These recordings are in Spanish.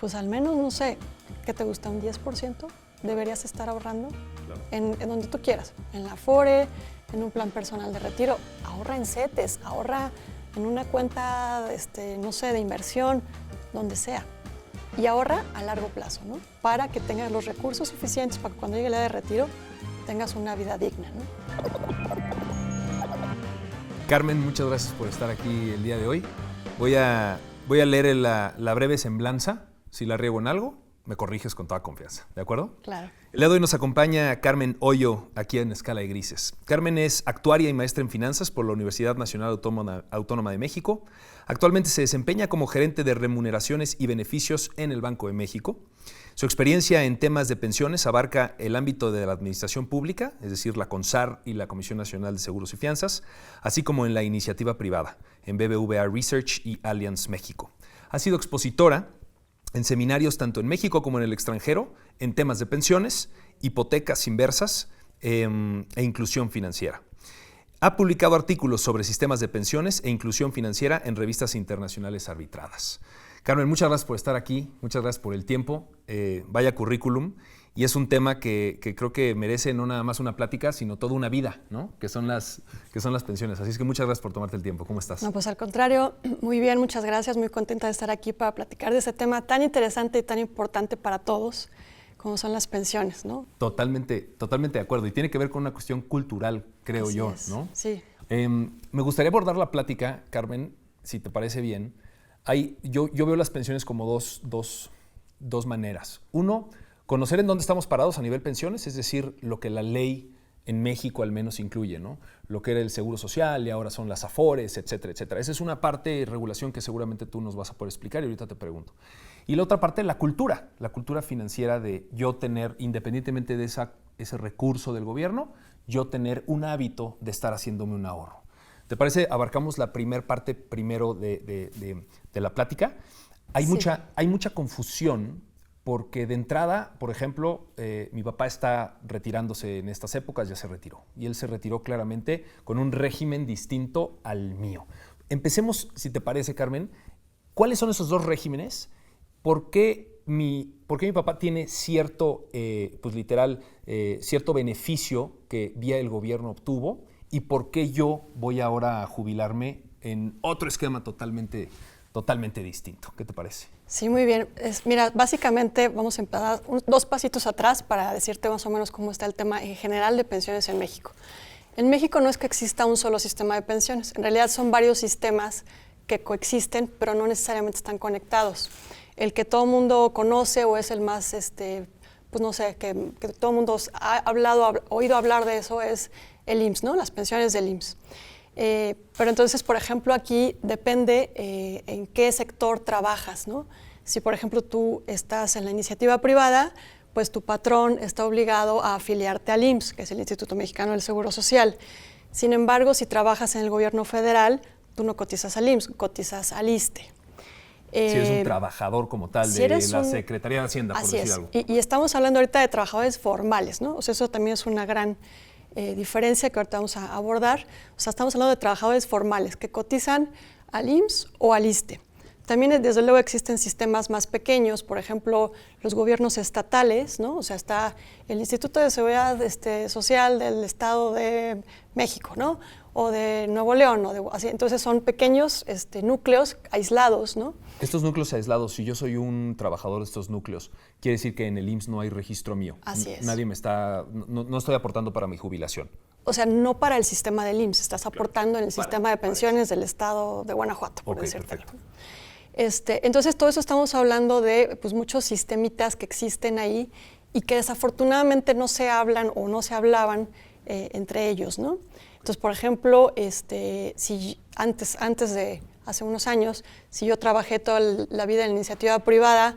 Pues al menos, no sé, ¿qué te gusta? ¿Un 10% deberías estar ahorrando? Claro. En donde tú quieras, en la Afore, en un plan personal de retiro, ahorra en CETES, ahorra en una cuenta, no sé, de inversión, donde sea. Y ahorra a largo plazo, ¿no? Para que tengas los recursos suficientes para que cuando llegue la edad de retiro tengas una vida digna, ¿no? Carmen, muchas gracias por estar aquí el día de hoy. Voy a leer la breve semblanza. Si la riego en algo, me corriges con toda confianza, ¿de acuerdo? Claro. El día de hoy nos acompaña Carmen Hoyo, aquí en Escala de Grises. Carmen es actuaria y maestra en finanzas por la Universidad Nacional Autónoma de México. Actualmente se desempeña como gerente de remuneraciones y beneficios en el Banco de México. Su experiencia en temas de pensiones abarca el ámbito de la administración pública, es decir, la CONSAR y la Comisión Nacional de Seguros y Fianzas, así como en la iniciativa privada, en BBVA Research y Allianz México. Ha sido expositora en seminarios tanto en México como en el extranjero, en temas de pensiones, hipotecas inversas e inclusión financiera. Ha publicado artículos sobre sistemas de pensiones e inclusión financiera en revistas internacionales arbitradas. Carmen, muchas gracias por estar aquí, muchas gracias por el tiempo, vaya currículum, y es un tema que creo que merece no nada más una plática, sino toda una vida, ¿no? que son las pensiones. Así es que muchas gracias por tomarte el tiempo. ¿Cómo estás? No, pues al contrario, muy bien, muchas gracias, muy contenta de estar aquí para platicar de ese tema tan interesante y tan importante para todos, como son las pensiones, ¿no? Totalmente de acuerdo, y tiene que ver con una cuestión cultural, creo Así yo, es, ¿no? Sí. Me gustaría abordar la plática, Carmen, si te parece bien. Yo veo las pensiones como dos maneras. Uno, conocer en dónde estamos parados a nivel pensiones, es decir, lo que la ley en México al menos incluye, ¿no? Lo que era el Seguro Social y ahora son las Afores, etcétera, etcétera. Esa es una parte de regulación que seguramente tú nos vas a poder explicar y ahorita te pregunto. Y la otra parte, la cultura financiera de yo tener, independientemente de ese recurso del gobierno, yo tener un hábito de estar haciéndome un ahorro. ¿Te parece? Abarcamos la primera parte primero de la plática. Hay mucha confusión porque de entrada, por ejemplo, mi papá está retirándose en estas épocas, ya se retiró. Y él se retiró claramente con un régimen distinto al mío. Empecemos, si te parece, Carmen, ¿cuáles son esos dos regímenes? ¿Por qué mi papá tiene cierto, cierto beneficio que vía el gobierno obtuvo? ¿Y por qué yo voy ahora a jubilarme en otro esquema totalmente distinto? ¿Qué te parece? Sí, muy bien. Mira, básicamente vamos a empezar dos pasitos atrás para decirte más o menos cómo está el tema en general de pensiones en México. En México no es que exista un solo sistema de pensiones, en realidad son varios sistemas que coexisten, pero no necesariamente están conectados. El que todo el mundo conoce o es el más, pues no sé, que todo el mundo ha oído hablar de eso es el IMSS, ¿no? Las pensiones del IMSS. Pero entonces, por ejemplo, aquí depende en qué sector trabajas, ¿no? Si, por ejemplo, tú estás en la iniciativa privada, pues tu patrón está obligado a afiliarte al IMSS, que es el Instituto Mexicano del Seguro Social. Sin embargo, si trabajas en el gobierno federal, tú no cotizas al IMSS, cotizas al ISSSTE. Si eres un trabajador como tal de la Secretaría de Hacienda, por decir algo. Y estamos hablando ahorita de trabajadores formales, ¿no? O sea, eso también es una gran diferencia que ahorita vamos a abordar. O sea, estamos hablando de trabajadores formales que cotizan al IMSS o al ISSSTE. También, desde luego, existen sistemas más pequeños, por ejemplo, los gobiernos estatales, ¿no? O sea, está el Instituto de Seguridad Social del Estado de México, ¿no? O de Nuevo León, así. Entonces son pequeños núcleos aislados, ¿no? Estos núcleos aislados, si yo soy un trabajador de estos núcleos, quiere decir que en el IMSS no hay registro mío. Así es. Nadie no estoy aportando para mi jubilación. O sea, no para el sistema del IMSS, estás aportando en el sistema de pensiones del Estado de Guanajuato, por decirte. Perfecto. Entonces, todo eso estamos hablando de pues, muchos sistemitas que existen ahí y que desafortunadamente no se hablan o no se hablaban entre ellos, ¿no? Entonces, por ejemplo, si antes de hace unos años, si yo trabajé toda la vida en la iniciativa privada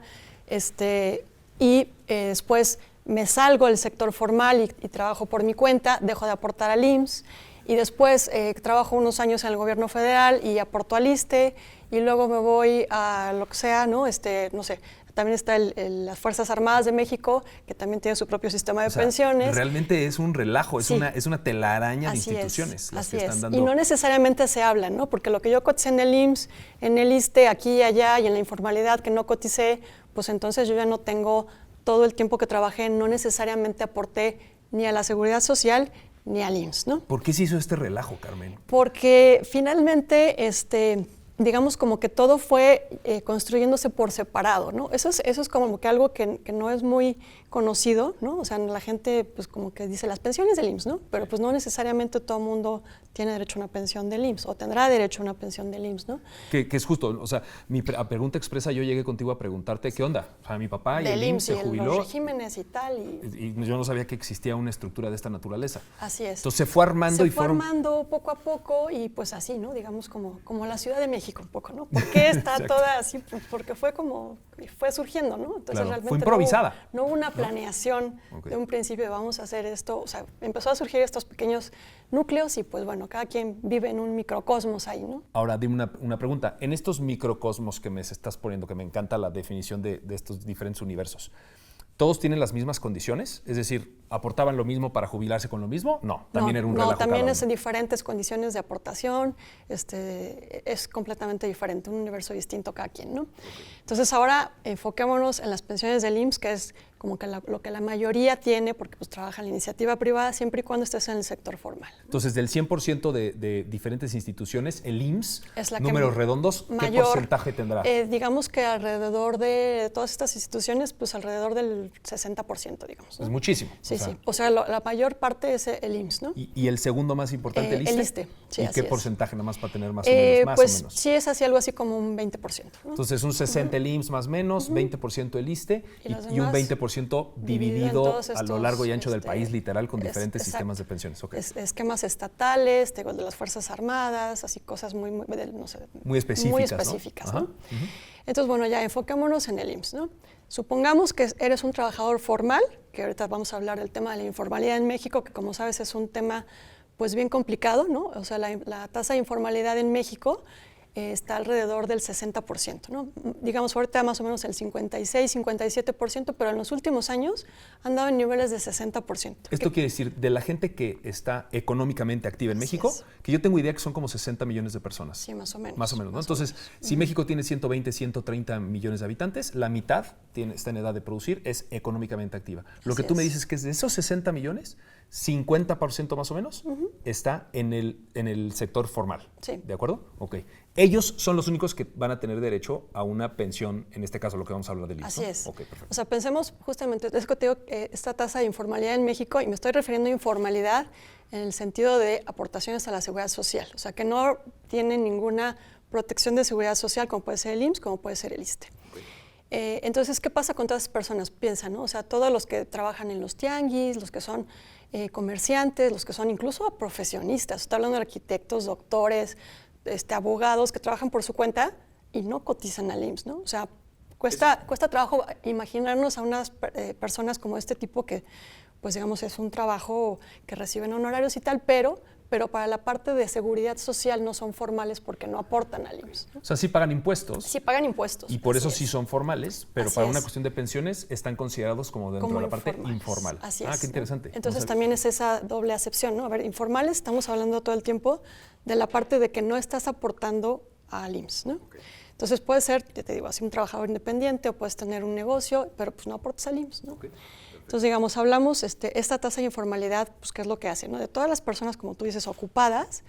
y después me salgo del sector formal y trabajo por mi cuenta, dejo de aportar al IMSS y después trabajo unos años en el gobierno federal y aporto al ISSSTE y luego me voy a lo que sea, ¿no? No sé, también está las Fuerzas Armadas de México, que también tiene su propio sistema de pensiones. Realmente es un relajo, es una telaraña de Así instituciones las así que es. están dando. Y no necesariamente se habla, ¿no? Porque lo que yo coticé en el IMSS, en el ISSSTE, aquí y allá, y en la informalidad que no coticé, pues entonces yo ya no tengo todo el tiempo que trabajé, no necesariamente aporté ni a la Seguridad Social ni al IMSS, ¿no? ¿Por qué se hizo este relajo, Carmen? Porque finalmente, digamos como que todo fue construyéndose por separado, ¿no? Eso es como que algo que no es muy conocido, ¿no? O sea, la gente pues como que dice las pensiones del IMSS, ¿no? Pero pues no necesariamente todo el mundo tiene derecho a una pensión del IMSS o tendrá derecho a una pensión del IMSS, ¿no? Que es justo, o sea, a pregunta expresa yo llegué contigo a preguntarte qué onda. O sea, mi papá y el IMSS se jubiló. Los regímenes y tal. Y yo no sabía que existía una estructura de esta naturaleza. Así es. Entonces se fue armando armando poco a poco y pues así, ¿no? Digamos como la Ciudad de México un poco, ¿no? ¿Por qué está toda así? Porque fue surgiendo, ¿no? Entonces claro, realmente fue improvisada. No hubo una planeación de un principio de vamos a hacer esto. O sea, empezó a surgir estos pequeños núcleos y pues bueno, cada quien vive en un microcosmos ahí, ¿no? Ahora, dime una pregunta. En estos microcosmos que me estás poniendo, que me encanta la definición de estos diferentes universos, ¿todos tienen las mismas condiciones? Es decir, ¿aportaban lo mismo para jubilarse con lo mismo? No, también era un relajo. No, también cada es en diferentes condiciones de aportación, es completamente diferente, un universo distinto cada quien, ¿no? Entonces ahora enfoquémonos en las pensiones del IMSS, que es como que lo que la mayoría tiene, porque pues trabaja en la iniciativa privada siempre y cuando estés en el sector formal, ¿no? Entonces, del 100% de diferentes instituciones, el IMSS, es la números redondos, ¿qué porcentaje tendrá? Digamos que alrededor de todas estas instituciones, pues alrededor del 60%, digamos, ¿no? Es muchísimo. Sí, sí. O sea, la mayor parte es el IMSS, ¿no? ¿Y el segundo más importante, el ISSSTE? El ISSSTE, sí, ¿Y así qué es. porcentaje nada más para tener más o menos? Pues o menos. sí es así, algo así como un 20%, ¿no? Entonces, un 60% el IMSS más o menos, 20% el ISSSTE y un 20% dividido a lo largo y ancho del país, literal, con diferentes sistemas de pensiones. Okay. Esquemas estatales, de las Fuerzas Armadas, así cosas muy no sé, muy específicas, ¿no? Entonces, bueno, ya enfoquémonos en el IMSS, ¿no? Supongamos que eres un trabajador formal, que ahorita vamos a hablar del tema de la informalidad en México, que como sabes es un tema pues bien complicado, ¿no? O sea, la tasa de informalidad en México está alrededor del 60%, ¿no? Digamos, ahorita más o menos el 56, 57%, pero en los últimos años han dado en niveles de 60%. Esto quiere decir, de la gente que está económicamente activa en México, que yo tengo idea que son como 60 millones de personas. Sí, más o menos. Más o menos, ¿no? Entonces, si México tiene 120, 130 millones de habitantes, la mitad está en edad de producir, es económicamente activa. Lo que tú me dices es que de esos 60 millones, 50% más o menos está en el sector formal. Sí. ¿De acuerdo? Ok. Ellos son los únicos que van a tener derecho a una pensión, en este caso lo que vamos a hablar del IMSS, Así es. Ok, perfecto. O sea, pensemos justamente, es que te digo esta tasa de informalidad en México, y me estoy refiriendo a informalidad en el sentido de aportaciones a la seguridad social. O sea, que no tienen ninguna protección de seguridad social, como puede ser el IMSS, como puede ser el ISSSTE. Okay. Entonces, ¿qué pasa con todas esas personas? Piensan, ¿no? O sea, todos los que trabajan en los tianguis, los que son comerciantes, los que son incluso profesionistas. Estoy hablando de arquitectos, doctores, abogados que trabajan por su cuenta y no cotizan al IMSS, ¿no? O sea, cuesta trabajo imaginarnos a unas personas como este tipo que, pues digamos, es un trabajo que reciben honorarios y tal, pero para la parte de seguridad social no son formales porque no aportan al IMSS, ¿no? O sea, sí pagan impuestos. Sí pagan impuestos. Y por eso sí son formales, pero para una cuestión de pensiones están considerados como dentro de la parte informal. Así es. Ah, qué interesante. Entonces también es esa doble acepción, ¿no? A ver, informales, estamos hablando todo el tiempo de la parte de que no estás aportando al IMSS, ¿no? Okay. Entonces puede ser, ya te digo, así un trabajador independiente o puedes tener un negocio, pero pues no aportas al IMSS, ¿no? Okay. Entonces, digamos, hablamos, esta tasa de informalidad, pues, ¿qué es lo que hace? ¿No? De todas las personas, como tú dices, ocupadas,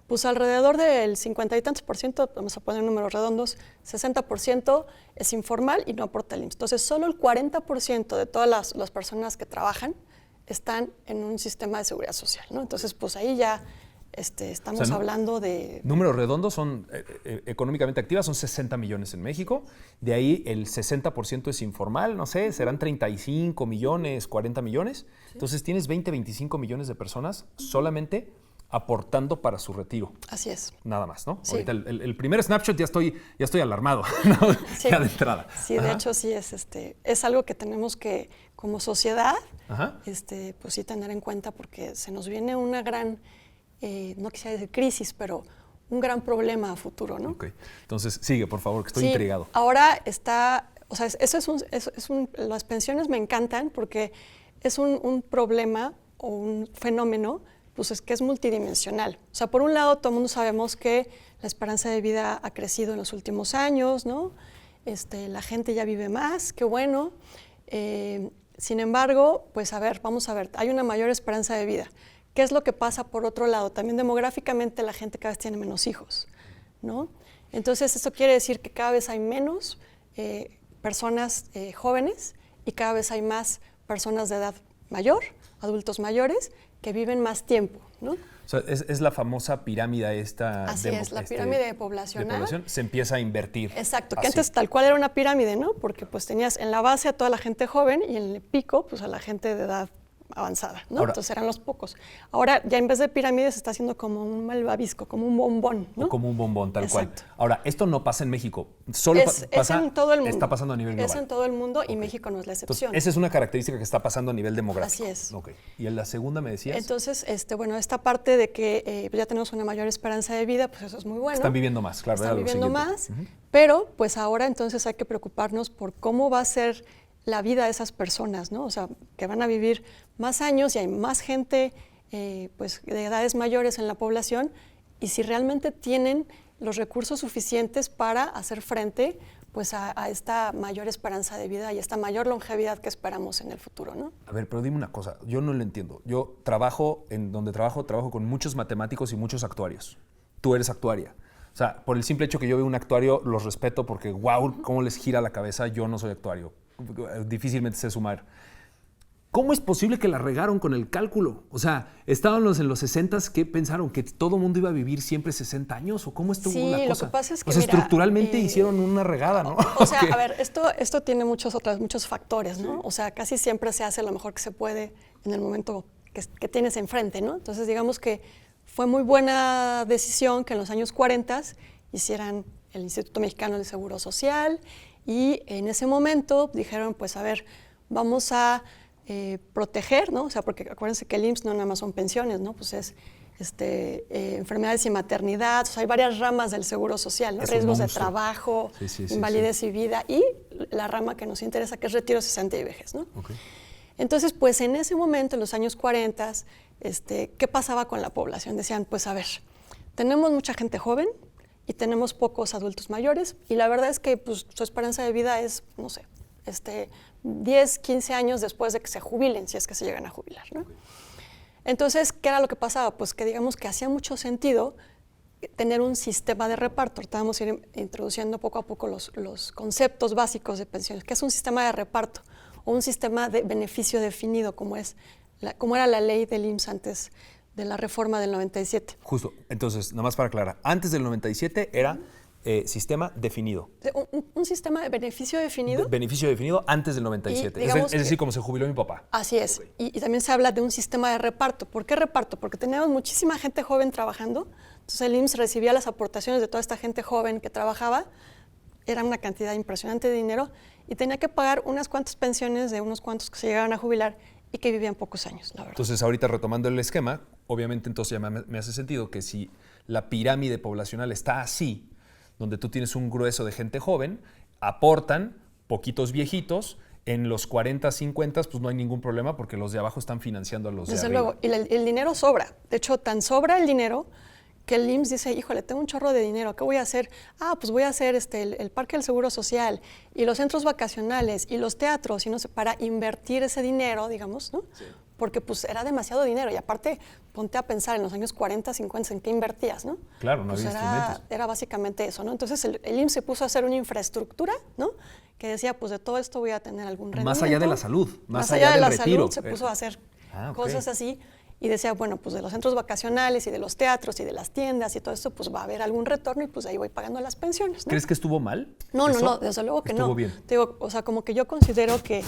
pues alrededor del 50 y tantos por ciento, vamos a poner números redondos, 60% es informal y no aporta al IMSS. Entonces, solo el 40% de todas las personas que trabajan están en un sistema de seguridad social, ¿no? Entonces, pues ahí ya estamos hablando de... Números redondos son económicamente activas, son 60 millones en México. De ahí el 60% es informal, no sé, serán 35 millones, 40 millones. Sí. Entonces tienes 20, 25 millones de personas solamente aportando para su retiro. Así es. Nada más, ¿no? Sí. Ahorita el primer snapshot ya estoy alarmado, ¿no? Sí. Ya de entrada. Sí, de hecho sí es algo que tenemos que, como sociedad, pues sí tener en cuenta porque se nos viene una gran... no quisiera decir crisis, pero un gran problema a futuro, ¿no? Ok. Entonces, sigue, por favor, que estoy intrigado. Ahora o sea, las pensiones me encantan porque es un problema o un fenómeno, pues es que es multidimensional. O sea, por un lado, todo el mundo sabemos que la esperanza de vida ha crecido en los últimos años, ¿no? la gente ya vive más, qué bueno. Sin embargo, pues vamos a ver, hay una mayor esperanza de vida. ¿Qué es lo que pasa por otro lado? También demográficamente la gente cada vez tiene menos hijos, ¿no? Entonces, esto quiere decir que cada vez hay menos personas jóvenes y cada vez hay más personas de edad mayor, adultos mayores, que viven más tiempo, ¿no? O sea, es la famosa pirámide esta. Así es, la pirámide poblacional. De población se empieza a invertir. Exacto, que antes tal cual era una pirámide, ¿no? Porque pues tenías en la base a toda la gente joven y en el pico pues a la gente de edad avanzada, ¿no? Ahora, entonces eran los pocos. Ahora ya en vez de pirámide se está haciendo como un malvavisco, como un bombón, ¿no? O como un bombón, tal Exacto. cual. Ahora, esto no pasa en México, solo pasa en todo el mundo. Está pasando a nivel global. Es en todo el mundo y México no es la excepción. Entonces, esa es una característica que está pasando a nivel demográfico. Así es. Okay. ¿Y en la segunda me decías? Entonces, bueno, esta parte de que ya tenemos una mayor esperanza de vida, pues eso es muy bueno. Están viviendo más, claro. Están viviendo más, pero pues ahora entonces hay que preocuparnos por cómo va a ser la vida de esas personas, ¿no? O sea, que van a vivir más años y hay más gente pues de edades mayores en la población y si realmente tienen los recursos suficientes para hacer frente pues a esta mayor esperanza de vida y esta mayor longevidad que esperamos en el futuro, ¿no? A ver, pero dime una cosa, yo no lo entiendo. Yo trabajo con muchos matemáticos y muchos actuarios. Tú eres actuaria. O sea, por el simple hecho que yo veo un actuario, los respeto porque, wow, cómo les gira la cabeza, yo no soy actuario. Difícilmente sé sumar. ¿Cómo es posible que la regaron con el cálculo? O sea, estábamos en los 60s, ¿qué pensaron? ¿Que todo el mundo iba a vivir siempre 60 años? ¿O cómo estuvo la cosa? Sí, lo que pasa es que, o sea, estructuralmente hicieron una regada, ¿no? O sea, a ver, esto tiene muchos factores, ¿no? O sea, casi siempre se hace lo mejor que se puede en el momento que tienes enfrente, ¿no? Entonces, digamos que fue muy buena decisión que en los años 40 hicieran el Instituto Mexicano del Seguro Social y en ese momento dijeron, pues a ver, vamos a proteger, ¿no? O sea, porque acuérdense que el IMSS no nada más son pensiones, ¿no? Pues es enfermedades y maternidad, o sea, hay varias ramas del Seguro Social, ¿no? Riesgos de trabajo, invalidez y vida, y la rama que nos interesa, que es retiro, cesante y vejez, ¿no? Okay. Entonces, pues en ese momento, en los años 40, ¿qué pasaba con la población? Decían, pues a ver, tenemos mucha gente joven y tenemos pocos adultos mayores y la verdad es que pues, su esperanza de vida es, no sé, 10, 15 años después de que se jubilen, si es que se llegan a jubilar, ¿no? Entonces, ¿qué era lo que pasaba? Pues que digamos que hacía mucho sentido tener un sistema de reparto. Ahorita vamos a ir introduciendo poco a poco los conceptos básicos de pensiones. ¿Qué es un sistema de reparto? O un sistema de beneficio definido, como era la ley del IMSS antes de la reforma del 97. Justo. Entonces, nada más para aclarar, antes del 97 era sistema definido. Un sistema de beneficio definido. Beneficio definido antes del 97. Es decir, como se jubiló mi papá. Así es. Okay. Y también se habla de un sistema de reparto. ¿Por qué reparto? Porque teníamos muchísima gente joven trabajando. Entonces el IMSS recibía las aportaciones de toda esta gente joven que trabajaba. Era una cantidad impresionante de dinero. Y tenía que pagar unas cuantas pensiones de unos cuantos que se llegaban a jubilar y que vivían pocos años, la verdad. Entonces, ahorita retomando el esquema, obviamente entonces ya me hace sentido que si la pirámide poblacional está así, donde tú tienes un grueso de gente joven, aportan poquitos viejitos, en los 40, 50, pues no hay ningún problema porque los de abajo están financiando a los de arriba. Desde luego, y el dinero sobra. De hecho, tan sobra el dinero que el IMSS dice, híjole, tengo un chorro de dinero, ¿qué voy a hacer? Pues voy a hacer el Parque del Seguro Social y los centros vacacionales y los teatros, y no sé, para invertir ese dinero, digamos, ¿no? Sí. Porque pues era demasiado dinero y aparte ponte a pensar en los años 40, 50 en qué invertías, ¿no? Claro, no había instrumentos. Era básicamente eso, ¿no? Entonces el IMSS se puso a hacer una infraestructura, ¿no? Que decía, pues de todo esto voy a tener algún rendimiento. Más allá de la salud, más allá de la retiro. Salud, se puso a hacer cosas así y decía, bueno, pues de los centros vacacionales y de los teatros y de las tiendas y todo eso, pues va a haber algún retorno y pues ahí voy pagando las pensiones, ¿no? ¿Crees que estuvo mal? No, desde luego que no. Estuvo bien. Te digo, o sea, como que yo considero que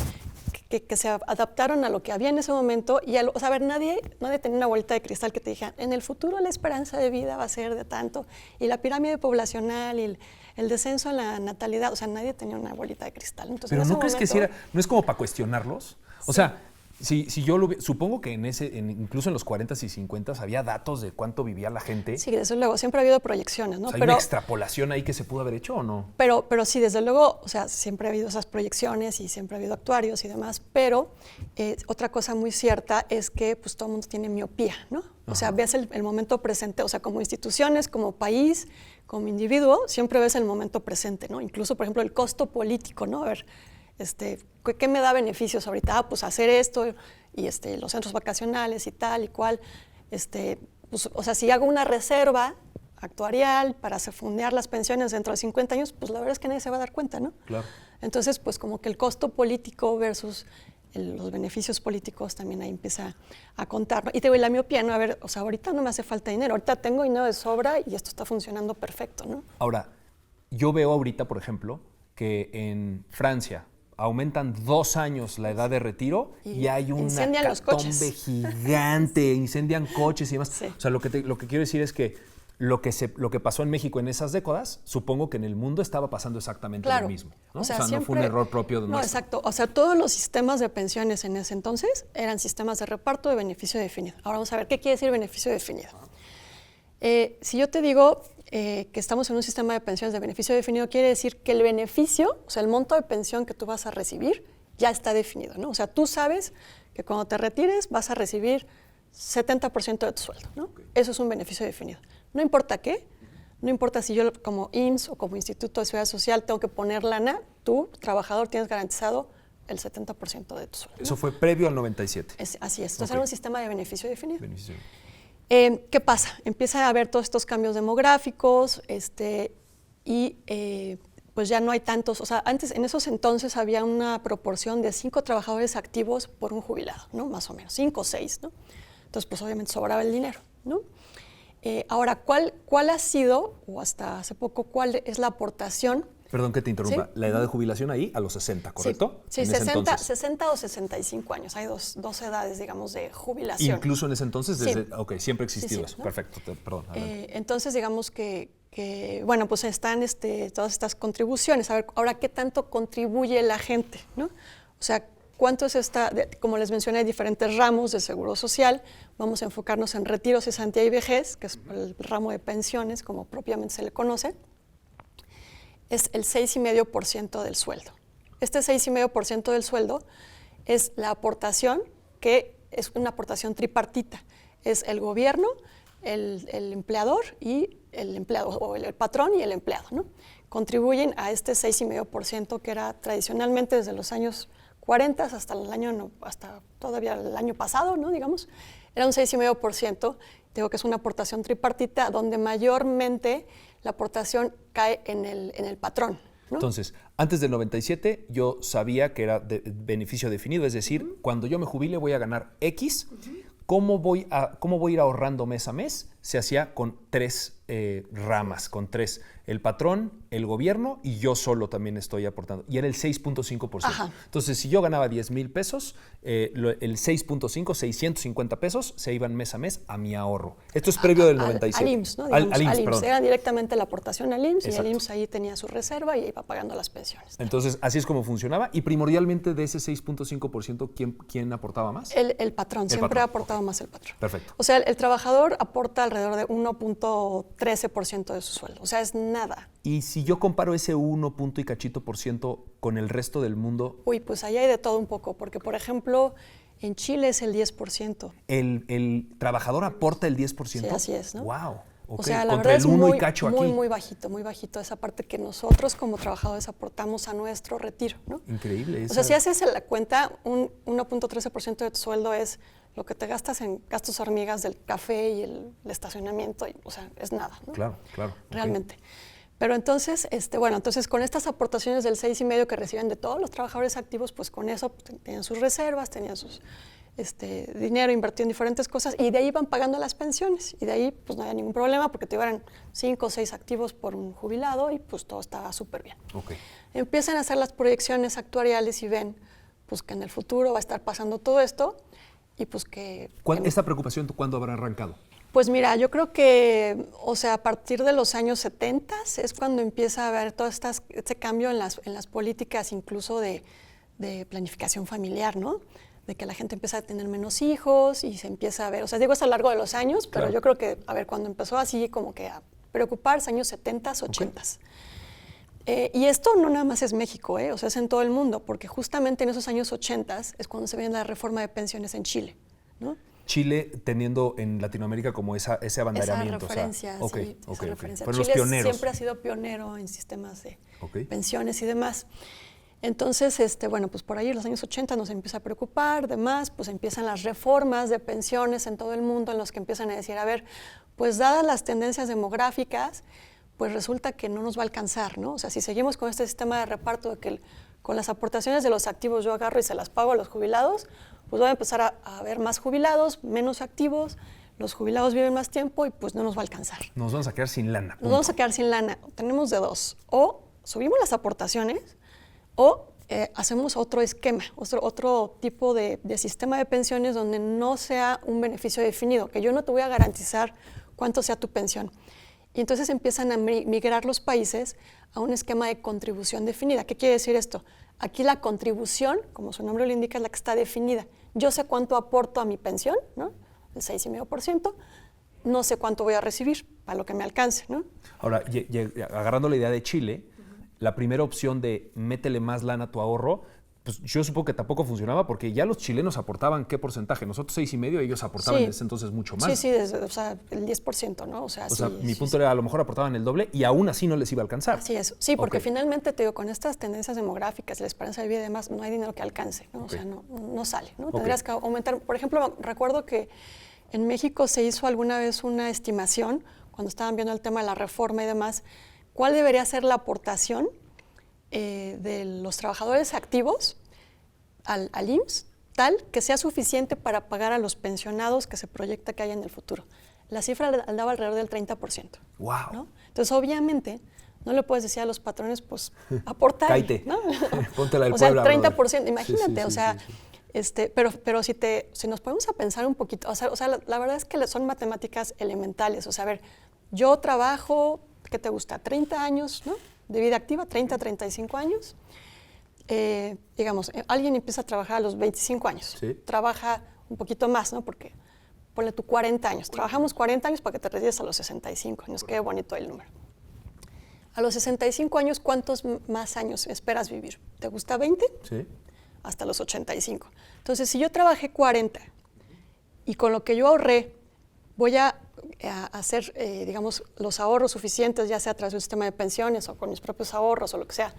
se adaptaron a lo que había en ese momento y, o sea, a ver, nadie tenía una bolita de cristal que te dijera, en el futuro la esperanza de vida va a ser de tanto y la pirámide poblacional y el descenso en la natalidad, o sea, nadie tenía una bolita de cristal. Entonces, pero ¿no crees que si era, no es como para cuestionarlos? O sea, si yo supongo que incluso en los 40s y 50s había datos de cuánto vivía la gente. Sí, desde luego, siempre ha habido proyecciones, ¿no? O sea, ¿hay una extrapolación ahí que se pudo haber hecho o no? Pero sí, desde luego, o sea, siempre ha habido esas proyecciones y siempre ha habido actuarios y demás, pero otra cosa muy cierta es que pues todo el mundo tiene miopía, ¿no? O sea, ves el momento presente, o sea, como instituciones, como país, como individuo, siempre ves el momento presente, ¿no? Incluso, por ejemplo, el costo político, ¿no? A ver, ¿qué me da beneficios ahorita? Pues hacer esto y los centros vacacionales y tal y cual. Pues, o sea, si hago una reserva actuarial para fondear las pensiones dentro de 50 años, pues la verdad es que nadie se va a dar cuenta, ¿no? Claro. Entonces, pues como que el costo político versus los beneficios políticos también ahí empieza a contar, ¿no? Y te digo, la miopía, ¿no? A ver, o sea, ahorita no me hace falta dinero, ahorita tengo dinero de sobra y esto está funcionando perfecto, ¿no? Ahora, yo veo ahorita, por ejemplo, que en Francia aumentan 2 años la edad de retiro y hay una catombe gigante, incendian coches y demás. Sí. O sea, lo que quiero decir es que lo que pasó en México en esas décadas, supongo que en el mundo estaba pasando exactamente lo mismo, ¿no? O sea, siempre, no fue un error propio de nuestro. No, exacto. O sea, todos los sistemas de pensiones en ese entonces eran sistemas de reparto de beneficio definido. Ahora vamos a ver qué quiere decir beneficio definido. Si yo te digo que estamos en un sistema de pensiones de beneficio definido, quiere decir que el beneficio, o sea, el monto de pensión que tú vas a recibir, ya está definido, ¿no? O sea, tú sabes que cuando te retires vas a recibir 70% de tu sueldo, ¿no? Okay. Eso es un beneficio definido. No importa qué, no importa si yo como IMSS o como Instituto de Seguridad Social tengo que poner lana, tú, trabajador, tienes garantizado el 70% de tu sueldo, ¿no? Eso fue previo al 97. Así es. Entonces era un sistema de beneficio definido. Beneficio. ¿Qué pasa? Empieza a haber todos estos cambios demográficos pues ya no hay tantos, o sea, antes, en esos entonces había una proporción de 5 trabajadores activos por un jubilado, ¿no? Más o menos, 5 o 6, ¿no? Entonces, pues obviamente sobraba el dinero, ¿no? Ahora, ¿cuál ha sido, o hasta hace poco, cuál es la aportación? Perdón que te interrumpa. ¿Sí? La edad de jubilación ahí a los 60, ¿correcto? Sí, 60 o 65 años. Hay dos edades, digamos, de jubilación. Incluso en ese entonces, desde, sí. Ok, siempre ha existido sí, eso. ¿no? Perfecto, perdón. Entonces, digamos que bueno, pues están todas estas contribuciones. A ver, ahora, ¿qué tanto contribuye la gente, ¿no? O sea, ¿cuánto es como les mencioné, hay diferentes ramos de seguro social? Vamos a enfocarnos en retiro, cesantía y vejez, que es el ramo de pensiones, como propiamente se le conoce. Es el 6,5% del sueldo. Este 6,5% del sueldo es la aportación, que es una aportación tripartita. Es el gobierno, el empleador y el empleado, o el patrón y el empleado, ¿no? Contribuyen a este 6,5% que era tradicionalmente desde los años 40 hasta todavía el año pasado, ¿no? Digamos, era un 6,5%. Digo que es una aportación tripartita donde mayormente la aportación cae en el patrón, ¿no? Entonces, antes del 97 yo sabía que era de beneficio definido, es decir, cuando yo me jubile voy a ganar X. ¿Cómo voy a ir ahorrando mes a mes? Se hacía con 3 ramas, con 3. El patrón, el gobierno y yo solo también estoy aportando. Y era el 6.5%. Ajá. Entonces, si yo ganaba 10,000 pesos, el 6.5, 650 pesos, se iban mes a mes a mi ahorro. Esto es previo del 97. Al IMSS, ¿no? Digamos, al IMSS, perdón. Era directamente la aportación al IMSS. Exacto. Y el IMSS ahí tenía su reserva y iba pagando las pensiones. Entonces, así es como funcionaba. Y primordialmente de ese 6.5%, ¿quién aportaba más? El patrón. Siempre ha aportado más el patrón. Perfecto. O sea, el trabajador aporta alrededor de 1.13% de su sueldo. O sea, es nada. Y si yo comparo ese 1 punto y cachito por ciento con el resto del mundo... Uy, pues ahí hay de todo un poco, porque por ejemplo, en Chile es el 10%. ¿El trabajador aporta el 10%? Sí, así es, ¿no? ¡Wow! Okay. O sea, la contra verdad el 1 es y cacho aquí. muy bajito esa parte que nosotros como trabajadores aportamos a nuestro retiro, ¿no? Increíble. O sea, si haces la cuenta, un 1.13% de tu sueldo es lo que te gastas en gastos hormigas del café y el estacionamiento, o sea, es nada, ¿no? Claro. Realmente. Okay. Pero entonces, entonces con estas aportaciones del 6,5% que reciben de todos los trabajadores activos, pues con eso tenían sus reservas, tenían sus dinero invertido en diferentes cosas y de ahí iban pagando las pensiones y de ahí pues no había ningún problema porque tuvieran 5 o 6 activos por un jubilado y pues todo estaba súper bien. Okay. Empiezan a hacer las proyecciones actuariales y ven pues que en el futuro va a estar pasando todo esto y pues que... ¿Esta preocupación cuándo habrá arrancado? Pues mira, yo creo que, o sea, a partir de los años 70 es cuando empieza a haber todo este cambio en las políticas incluso de planificación familiar, ¿no? De que la gente empieza a tener menos hijos y se empieza a ver, o sea, digo, es a lo largo de los años, pero claro. Yo creo que, a ver, cuando empezó así como que a preocuparse, años 70s, 80s. Okay. Y esto no nada más es México, o sea, es en todo el mundo, porque justamente en esos años 80s es cuando se viene la reforma de pensiones en Chile, ¿no? Chile teniendo en Latinoamérica como ese abanderamiento. Esa referencia, o sea, esa referencia. Fueron los Chile pioneros. siempre ha sido pionero en sistemas de pensiones y demás. Entonces, bueno, pues por ahí en los años 80 nos empieza a preocupar, demás, pues empiezan las reformas de pensiones en todo el mundo en los que empiezan a decir, a ver, pues dadas las tendencias demográficas, pues resulta que no nos va a alcanzar, ¿no? O sea, si seguimos con este sistema de reparto de que con las aportaciones de los activos yo agarro y se las pago a los jubilados, pues va a empezar a haber más jubilados, menos activos, los jubilados viven más tiempo y pues no nos va a alcanzar. Nos vamos a quedar sin lana. Nos vamos a quedar sin lana. Tenemos de dos, o subimos las aportaciones o hacemos otro esquema, otro tipo de sistema de pensiones donde no sea un beneficio definido, que yo no te voy a garantizar cuánto sea tu pensión. Y entonces empiezan a migrar los países a un esquema de contribución definida. ¿Qué quiere decir esto? Aquí la contribución, como su nombre lo indica, es la que está definida. Yo sé cuánto aporto a mi pensión, ¿no? El 6,5%, no sé cuánto voy a recibir para lo que me alcance, ¿no? Ahora, agarrando la idea de Chile, la primera opción de métele más lana a tu ahorro, pues yo supongo que tampoco funcionaba porque ya los chilenos aportaban ¿qué porcentaje? Nosotros 6,5%, ellos aportaban en ese entonces mucho más. Sí, o sea, el 10%, ¿no? O sea, mi punto era a lo mejor aportaban el doble y aún así no les iba a alcanzar. Así es, sí, porque finalmente te digo, con estas tendencias demográficas, la esperanza de vida y demás, no hay dinero que alcance, ¿no? O sea, no sale, ¿no? Tendrías que aumentar. Por ejemplo, recuerdo que en México se hizo alguna vez una estimación, cuando estaban viendo el tema de la reforma y demás, cuál debería ser la aportación de los trabajadores activos al IMSS, tal que sea suficiente para pagar a los pensionados que se proyecta que haya en el futuro. La cifra andaba alrededor del 30%. ¡Wow! ¿No? Entonces, obviamente, no le puedes decir a los patrones, pues, aportar. Cállate, ¿no? Póntela del o sea, el Puebla, 30%, imagínate, sí, o sea, pero si nos ponemos a pensar un poquito, o sea la verdad es que son matemáticas elementales, o sea, a ver, yo trabajo, ¿qué te gusta? 30 años, ¿no? De vida activa, 30, 35 años. Digamos, alguien empieza a trabajar a los 25 años, trabaja un poquito más, ¿no? Porque ponle tú 40 años, trabajamos 40 años para que te retires a los 65 años, qué bonito el número. A los 65 años, ¿cuántos más años esperas vivir? ¿Te gusta 20? Sí. Hasta los 85. Entonces, si yo trabajé 40 y con lo que yo ahorré voy a hacer, digamos, los ahorros suficientes, ya sea a través de un sistema de pensiones o con mis propios ahorros o lo que sea,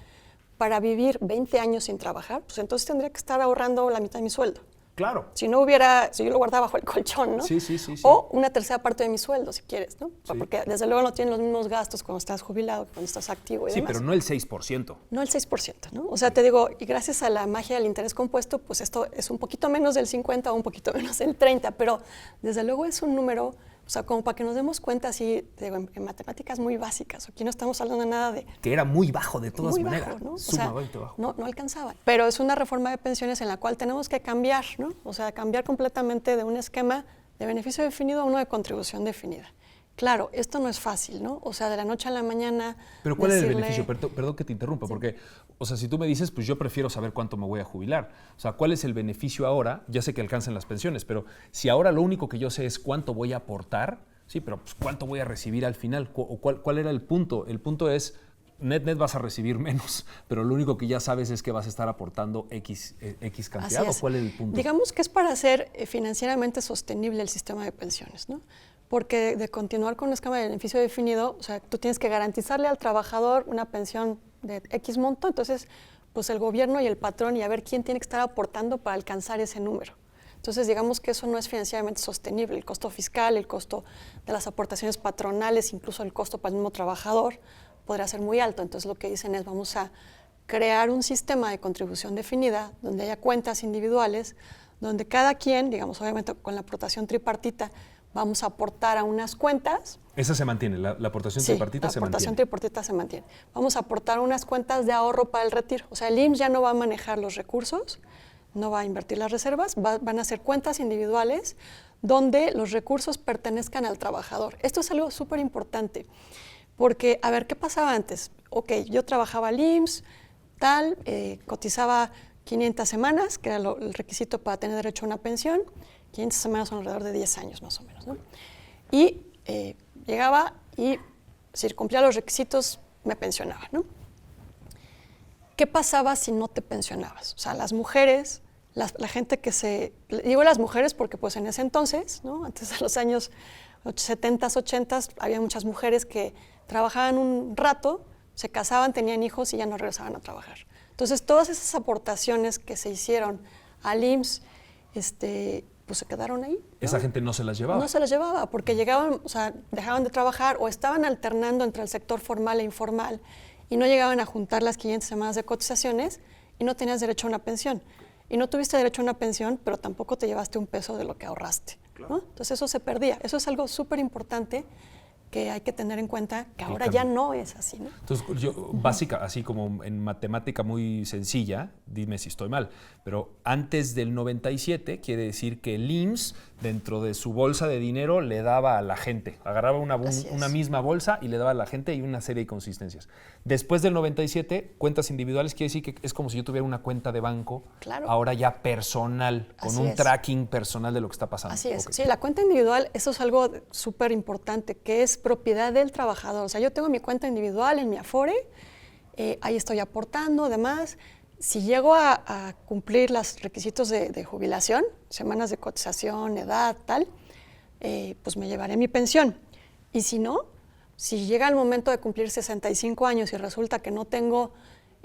para vivir 20 años sin trabajar, pues entonces tendría que estar ahorrando la mitad de mi sueldo. Claro. Si yo lo guardaba bajo el colchón, ¿no? Sí. O una tercera parte de mi sueldo, si quieres, ¿no? Sí. Porque desde luego no tienen los mismos gastos cuando estás jubilado que cuando estás activo y demás. Sí, pero no el 6%. No el 6%, ¿no? O sea, te digo, y gracias a la magia del interés compuesto, pues esto es un poquito menos del 50 o un poquito menos del 30, pero desde luego es un número, o sea, como para que nos demos cuenta así, digo, en matemáticas muy básicas. Aquí no estamos hablando de nada de... Que era muy bajo de todas muy maneras. Bajo, ¿no? Sumamente bajo. No alcanzaba. Pero es una reforma de pensiones en la cual tenemos que cambiar, ¿no? O sea, cambiar completamente de un esquema de beneficio definido a uno de contribución definida. Claro, esto no es fácil, ¿no? O sea, de la noche a la mañana... Pero ¿cuál es el beneficio? Perdón que te interrumpa, porque, o sea, si tú me dices, pues yo prefiero saber cuánto me voy a jubilar. O sea, ¿cuál es el beneficio ahora? Ya sé que alcanzan las pensiones, pero si ahora lo único que yo sé es cuánto voy a aportar, sí, pero pues cuánto voy a recibir al final, o ¿cuál era el punto? El punto es, net vas a recibir menos, pero lo único que ya sabes es que vas a estar aportando X cantidad, ¿o cuál es el punto? Digamos que es para hacer financieramente sostenible el sistema de pensiones, ¿no? Porque de continuar con un esquema de beneficio definido, o sea, tú tienes que garantizarle al trabajador una pensión de X monto, entonces, pues el gobierno y el patrón y a ver quién tiene que estar aportando para alcanzar ese número. Entonces, digamos que eso no es financieramente sostenible. El costo fiscal, el costo de las aportaciones patronales, incluso el costo para el mismo trabajador, podría ser muy alto. Entonces, lo que dicen es, vamos a crear un sistema de contribución definida, donde haya cuentas individuales, donde cada quien, digamos, obviamente con la aportación tripartita, vamos a aportar a unas cuentas. Esa se mantiene, la aportación tripartita se mantiene. Sí, la aportación tripartita se mantiene. Vamos a aportar unas cuentas de ahorro para el retiro. O sea, el IMSS ya no va a manejar los recursos, no va a invertir las reservas, van a ser cuentas individuales donde los recursos pertenezcan al trabajador. Esto es algo súper importante, porque, a ver, ¿qué pasaba antes? Ok, yo trabajaba al IMSS, cotizaba 500 semanas, que era el requisito para tener derecho a una pensión. 500 semanas son alrededor de 10 años más o menos, ¿no? Y llegaba y, si cumplía los requisitos, me pensionaba, ¿no? ¿Qué pasaba si no te pensionabas? O sea, las mujeres la gente que digo las mujeres porque pues en ese entonces, ¿no? Antes de los años 70s, 80s, había muchas mujeres que trabajaban un rato, se casaban, tenían hijos y ya no regresaban a trabajar. Entonces, todas esas aportaciones que se hicieron al IMSS, pues se quedaron ahí, ¿no? ¿Esa gente no se las llevaba? No se las llevaba porque llegaban, o sea, dejaban de trabajar o estaban alternando entre el sector formal e informal y no llegaban a juntar las 500 semanas de cotizaciones y no tenías derecho a una pensión. Y no tuviste derecho a una pensión, pero tampoco te llevaste un peso de lo que ahorraste, ¿no? Entonces eso se perdía. Eso es algo súper importante que hay que tener en cuenta, que ahora ya no es así, ¿no? Entonces, básica, así como en matemática muy sencilla, dime si estoy mal, pero antes del 97 quiere decir que el IMSS, dentro de su bolsa de dinero, le daba a la gente. Agarraba una misma bolsa y le daba a la gente y una serie de consistencias. Después del 97, cuentas individuales quiere decir que es como si yo tuviera una cuenta de banco, ahora ya personal, con un tracking personal de lo que está pasando. Así es. Sí, la cuenta individual, eso es algo súper importante, que es propiedad del trabajador. O sea, yo tengo mi cuenta individual en mi Afore, ahí estoy aportando, además. Si llego a cumplir los requisitos de jubilación, semanas de cotización, edad, tal, pues me llevaré mi pensión. Y si no, si llega el momento de cumplir 65 años y resulta que no tengo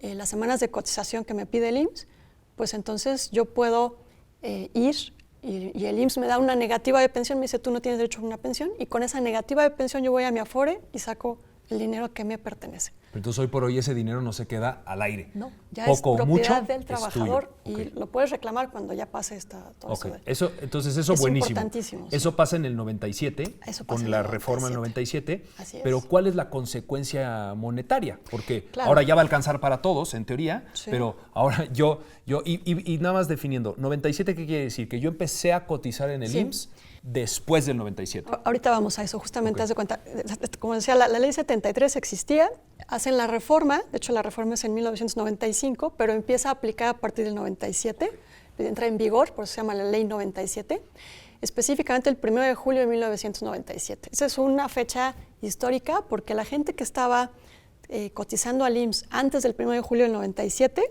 las semanas de cotización que me pide el IMSS, pues entonces yo puedo ir y el IMSS me da una negativa de pensión, me dice, tú no tienes derecho a una pensión, y con esa negativa de pensión yo voy a mi Afore y saco el dinero que me pertenece. Entonces hoy por hoy ese dinero no se queda al aire. No, ya poco, es propiedad mucho, del trabajador y lo puedes reclamar cuando ya pase todo eso. Entonces eso es buenísimo. Importantísimo. Eso pasa en el 97, con la reforma del 97. Así es. Pero ¿cuál es la consecuencia monetaria? Porque ahora ya va a alcanzar para todos, en teoría, pero ahora y nada más definiendo, 97, ¿qué quiere decir? Que yo empecé a cotizar en el IMSS después del 97. Ahorita vamos a eso, justamente, haz de cuenta. Como decía, la ley 73 existía, hacen la reforma, de hecho la reforma es en 1995, pero empieza a aplicar a partir del 97, entra en vigor, por eso se llama la ley 97, específicamente el 1 de julio de 1997. Esa es una fecha histórica porque la gente que estaba cotizando al IMSS antes del 1 de julio del 97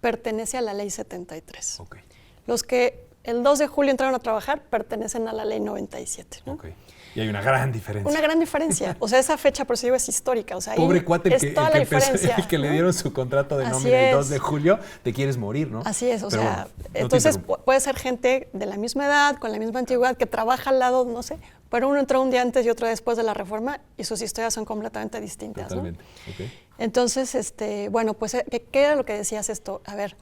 pertenece a la ley 73. Los que el 2 de julio entraron a trabajar, pertenecen a la ley 97. ¿no? Y hay una gran diferencia. Una gran diferencia. O sea, esa fecha, por eso digo, es histórica. O sea, pobre cuate el que le dieron su contrato de nómina el 2 de julio, te quieres morir, ¿no? Así es. O sea, entonces puede ser gente de la misma edad, con la misma antigüedad, que trabaja al lado, no sé, pero uno entró un día antes y otro después de la reforma y sus historias son completamente distintas. Totalmente. ¿No? Entonces, bueno, pues, ¿qué era lo que decías esto? A ver,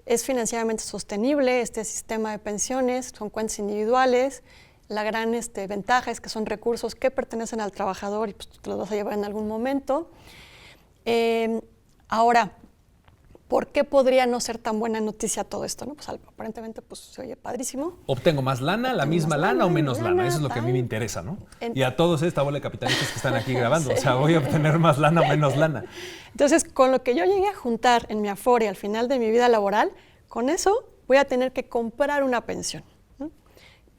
es financieramente sostenible este sistema de pensiones, son cuentas individuales. La gran ventaja es que son recursos que pertenecen al trabajador y pues, te los vas a llevar en algún momento. Ahora, ¿por qué podría no ser tan buena noticia todo esto? ¿No? Pues aparentemente pues, se oye padrísimo. ¿Obtengo más lana, la misma lana o menos lana? Eso es lo que a mí me interesa, ¿no? Y a todos esta bola de capitalistas que están aquí grabando. Sí. O sea, ¿voy a obtener más lana o menos lana? Entonces, con lo que yo llegué a juntar en mi Afore al final de mi vida laboral, con eso voy a tener que comprar una pensión, ¿no?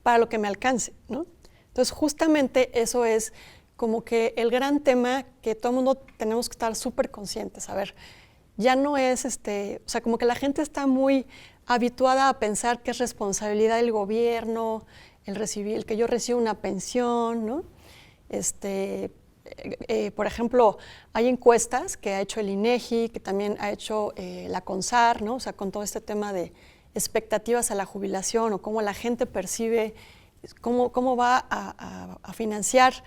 Para lo que me alcance, ¿no? Entonces, justamente eso es como que el gran tema que todo el mundo tenemos que estar súper conscientes. A ver, ya no es, o sea, como que la gente está muy habituada a pensar que es responsabilidad del gobierno el que yo reciba una pensión, ¿no? Por ejemplo, hay encuestas que ha hecho el INEGI, que también ha hecho la CONSAR, ¿no? O sea, con todo este tema de expectativas a la jubilación o cómo la gente percibe, cómo va a financiar,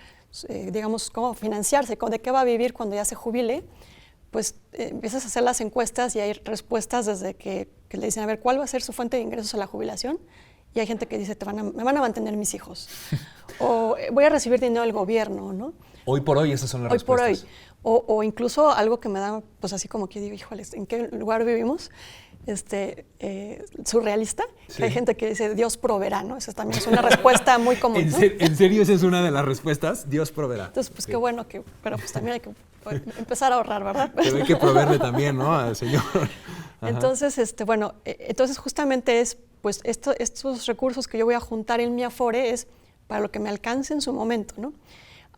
digamos, cómo financiarse, de qué va a vivir cuando ya se jubile, pues empiezas a hacer las encuestas y hay respuestas desde que le dicen, a ver, ¿cuál va a ser su fuente de ingresos a la jubilación? Y hay gente que dice, me van a mantener mis hijos. O voy a recibir dinero del gobierno, ¿no? Hoy por hoy esas son las respuestas. Hoy por hoy. O incluso algo que me da, pues así como que digo, híjole, ¿en qué lugar vivimos? Surrealista. Sí. Hay gente que dice, Dios proveerá, ¿no? Esa también es una respuesta muy común. ¿no? ¿En serio esa es una de las respuestas? Dios proveerá. Entonces, pues qué bueno, pero pues también hay que empezar a ahorrar, ¿verdad? Pero hay que proveerle también, ¿no? Al Señor. Ajá. Entonces, entonces justamente es, pues estos recursos que yo voy a juntar en mi Afore es para lo que me alcance en su momento, ¿no?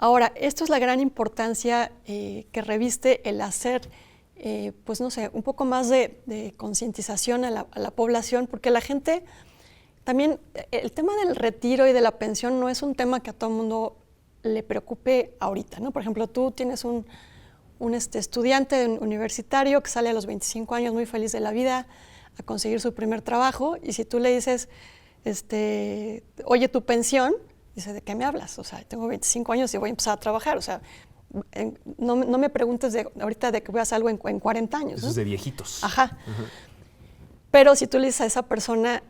Ahora, esto es la gran importancia que reviste el hacer pues no sé, un poco más de concientización a la población, porque la gente también, el tema del retiro y de la pensión no es un tema que a todo el mundo le preocupe ahorita, ¿no? Por ejemplo, tú tienes un estudiante universitario que sale a los 25 años muy feliz de la vida a conseguir su primer trabajo, y si tú le dices, oye, tu pensión, dice, ¿de qué me hablas? O sea, tengo 25 años y voy a empezar a trabajar, o sea, no me preguntes ahorita de que voy a hacer algo en 40 años. Eso ¿no? es de viejitos. Ajá. Pero si tú le dices a esa persona,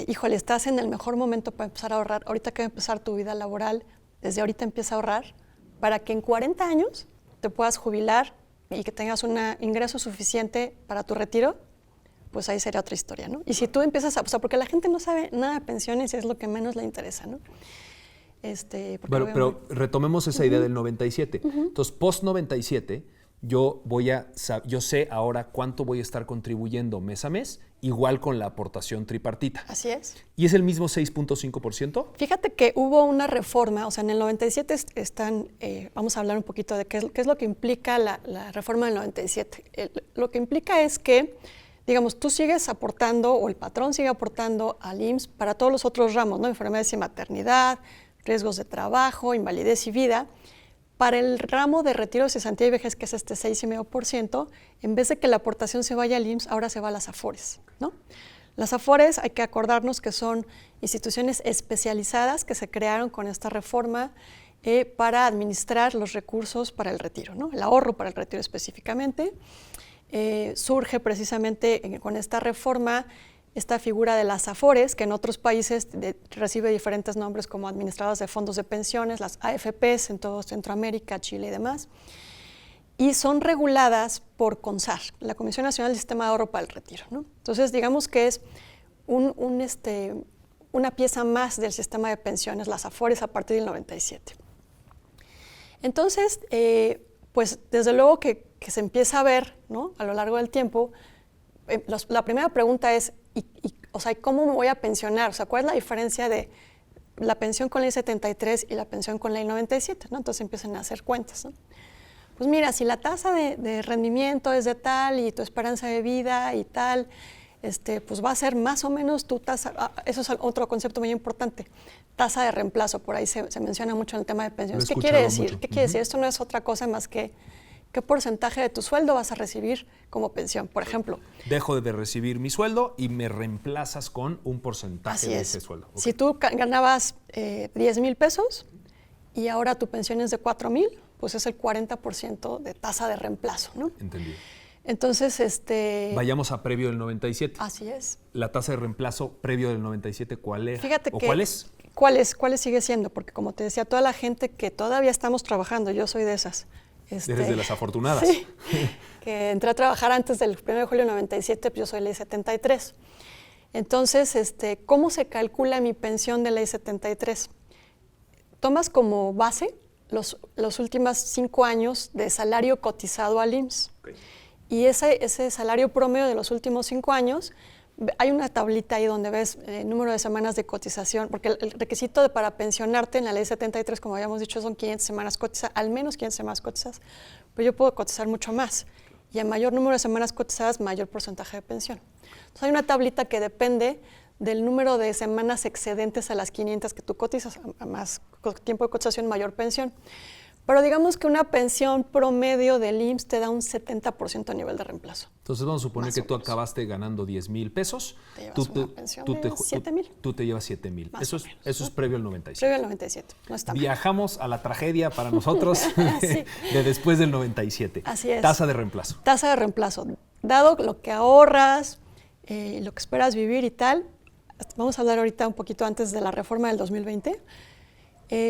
híjole, estás en el mejor momento para empezar a ahorrar, ahorita que va a empezar tu vida laboral, desde ahorita empieza a ahorrar, para que en 40 años te puedas jubilar y que tengas un ingreso suficiente para tu retiro, pues ahí sería otra historia, ¿no? Y si tú empiezas o sea, porque la gente no sabe nada de pensiones y es lo que menos le interesa, ¿no? Bueno, pero retomemos esa idea del 97. Entonces, post 97, yo sé ahora cuánto voy a estar contribuyendo mes a mes, igual con la aportación tripartita. Así es. ¿Y es el mismo 6.5%? Fíjate que hubo una reforma, o sea, en el 97 vamos a hablar un poquito de qué es lo que implica la reforma del 97. Lo que implica es que, digamos, tú sigues aportando, o el patrón sigue aportando al IMSS para todos los otros ramos, ¿no? Enfermedades y maternidad, riesgos de trabajo, invalidez y vida. Para el ramo de retiro, cesantía y vejez, que es 6,5%, en vez de que la aportación se vaya al IMSS, ahora se va a las AFORES, ¿no? Las AFORES, hay que acordarnos que son instituciones especializadas que se crearon con esta reforma para administrar los recursos para el retiro, ¿no? El ahorro para el retiro específicamente. Surge precisamente con esta reforma esta figura de las AFORES, que en otros países recibe diferentes nombres como administradoras de fondos de pensiones, las AFPs en todo Centroamérica, Chile y demás, y son reguladas por CONSAR, la Comisión Nacional del Sistema de Ahorro para el Retiro, ¿no? Entonces, digamos que es una pieza más del sistema de pensiones, las AFORES, a partir del 97. Entonces, pues desde luego que se empieza a ver, ¿no? A lo largo del tiempo, la primera pregunta es, o sea, ¿cómo me voy a pensionar? O sea, ¿cuál es la diferencia de la pensión con ley 73 y la pensión con ley 97? ¿No? Entonces empiezan a hacer cuentas, ¿no? Pues mira, si la tasa de rendimiento es de tal y tu esperanza de vida y tal, pues va a ser más o menos tu tasa. Eso es otro concepto muy importante, tasa de reemplazo. Por ahí se menciona mucho en el tema de pensiones. ¿Qué quiere decir? Mucho. ¿Qué quiere decir? Esto no es otra cosa más que qué porcentaje de tu sueldo vas a recibir como pensión, por ejemplo. Dejo de recibir mi sueldo y me reemplazas con un porcentaje de ese sueldo. Okay. Si tú ganabas 10,000 pesos y ahora tu pensión es de 4,000, pues es el 40% de tasa de reemplazo, ¿no? Entendido. Entonces, vayamos a previo del 97. Así es. La tasa de reemplazo previo del 97, ¿cuál era? Fíjate que ¿cuál es? ¿Cuál sigue siendo? Porque como te decía, toda la gente que todavía estamos trabajando, yo soy de esas. Eres de las afortunadas. Sí, que entré a trabajar antes del 1 de julio del 97, pues yo soy ley 73. Entonces, ¿cómo se calcula mi pensión de ley 73? Tomas como base los últimos 5 años de salario cotizado al IMSS. Okay. Y ese salario promedio de los últimos 5 años, hay una tablita ahí donde ves el número de semanas de cotización, porque el requisito para pensionarte en la ley 73, como habíamos dicho, son 500 semanas cotizadas, al menos 500 semanas cotizadas, pero yo puedo cotizar mucho más. Y a mayor número de semanas cotizadas, mayor porcentaje de pensión. Entonces hay una tablita que depende del número de semanas excedentes a las 500 que tú cotizas, a más tiempo de cotización, mayor pensión. Pero digamos que una pensión promedio del IMSS te da un 70% a nivel de reemplazo. Entonces vamos a suponer que tú acabaste ganando 10,000 pesos. Te llevas una pensión de 7,000. Tú te llevas 7,000. Eso es previo al 97. Previo al 97. No está mal. Viajamos a la tragedia para nosotros sí. de después del 97. Así es. Tasa de reemplazo. Tasa de reemplazo. Dado lo que ahorras, lo que esperas vivir y tal, vamos a hablar ahorita un poquito antes de la reforma del 2020.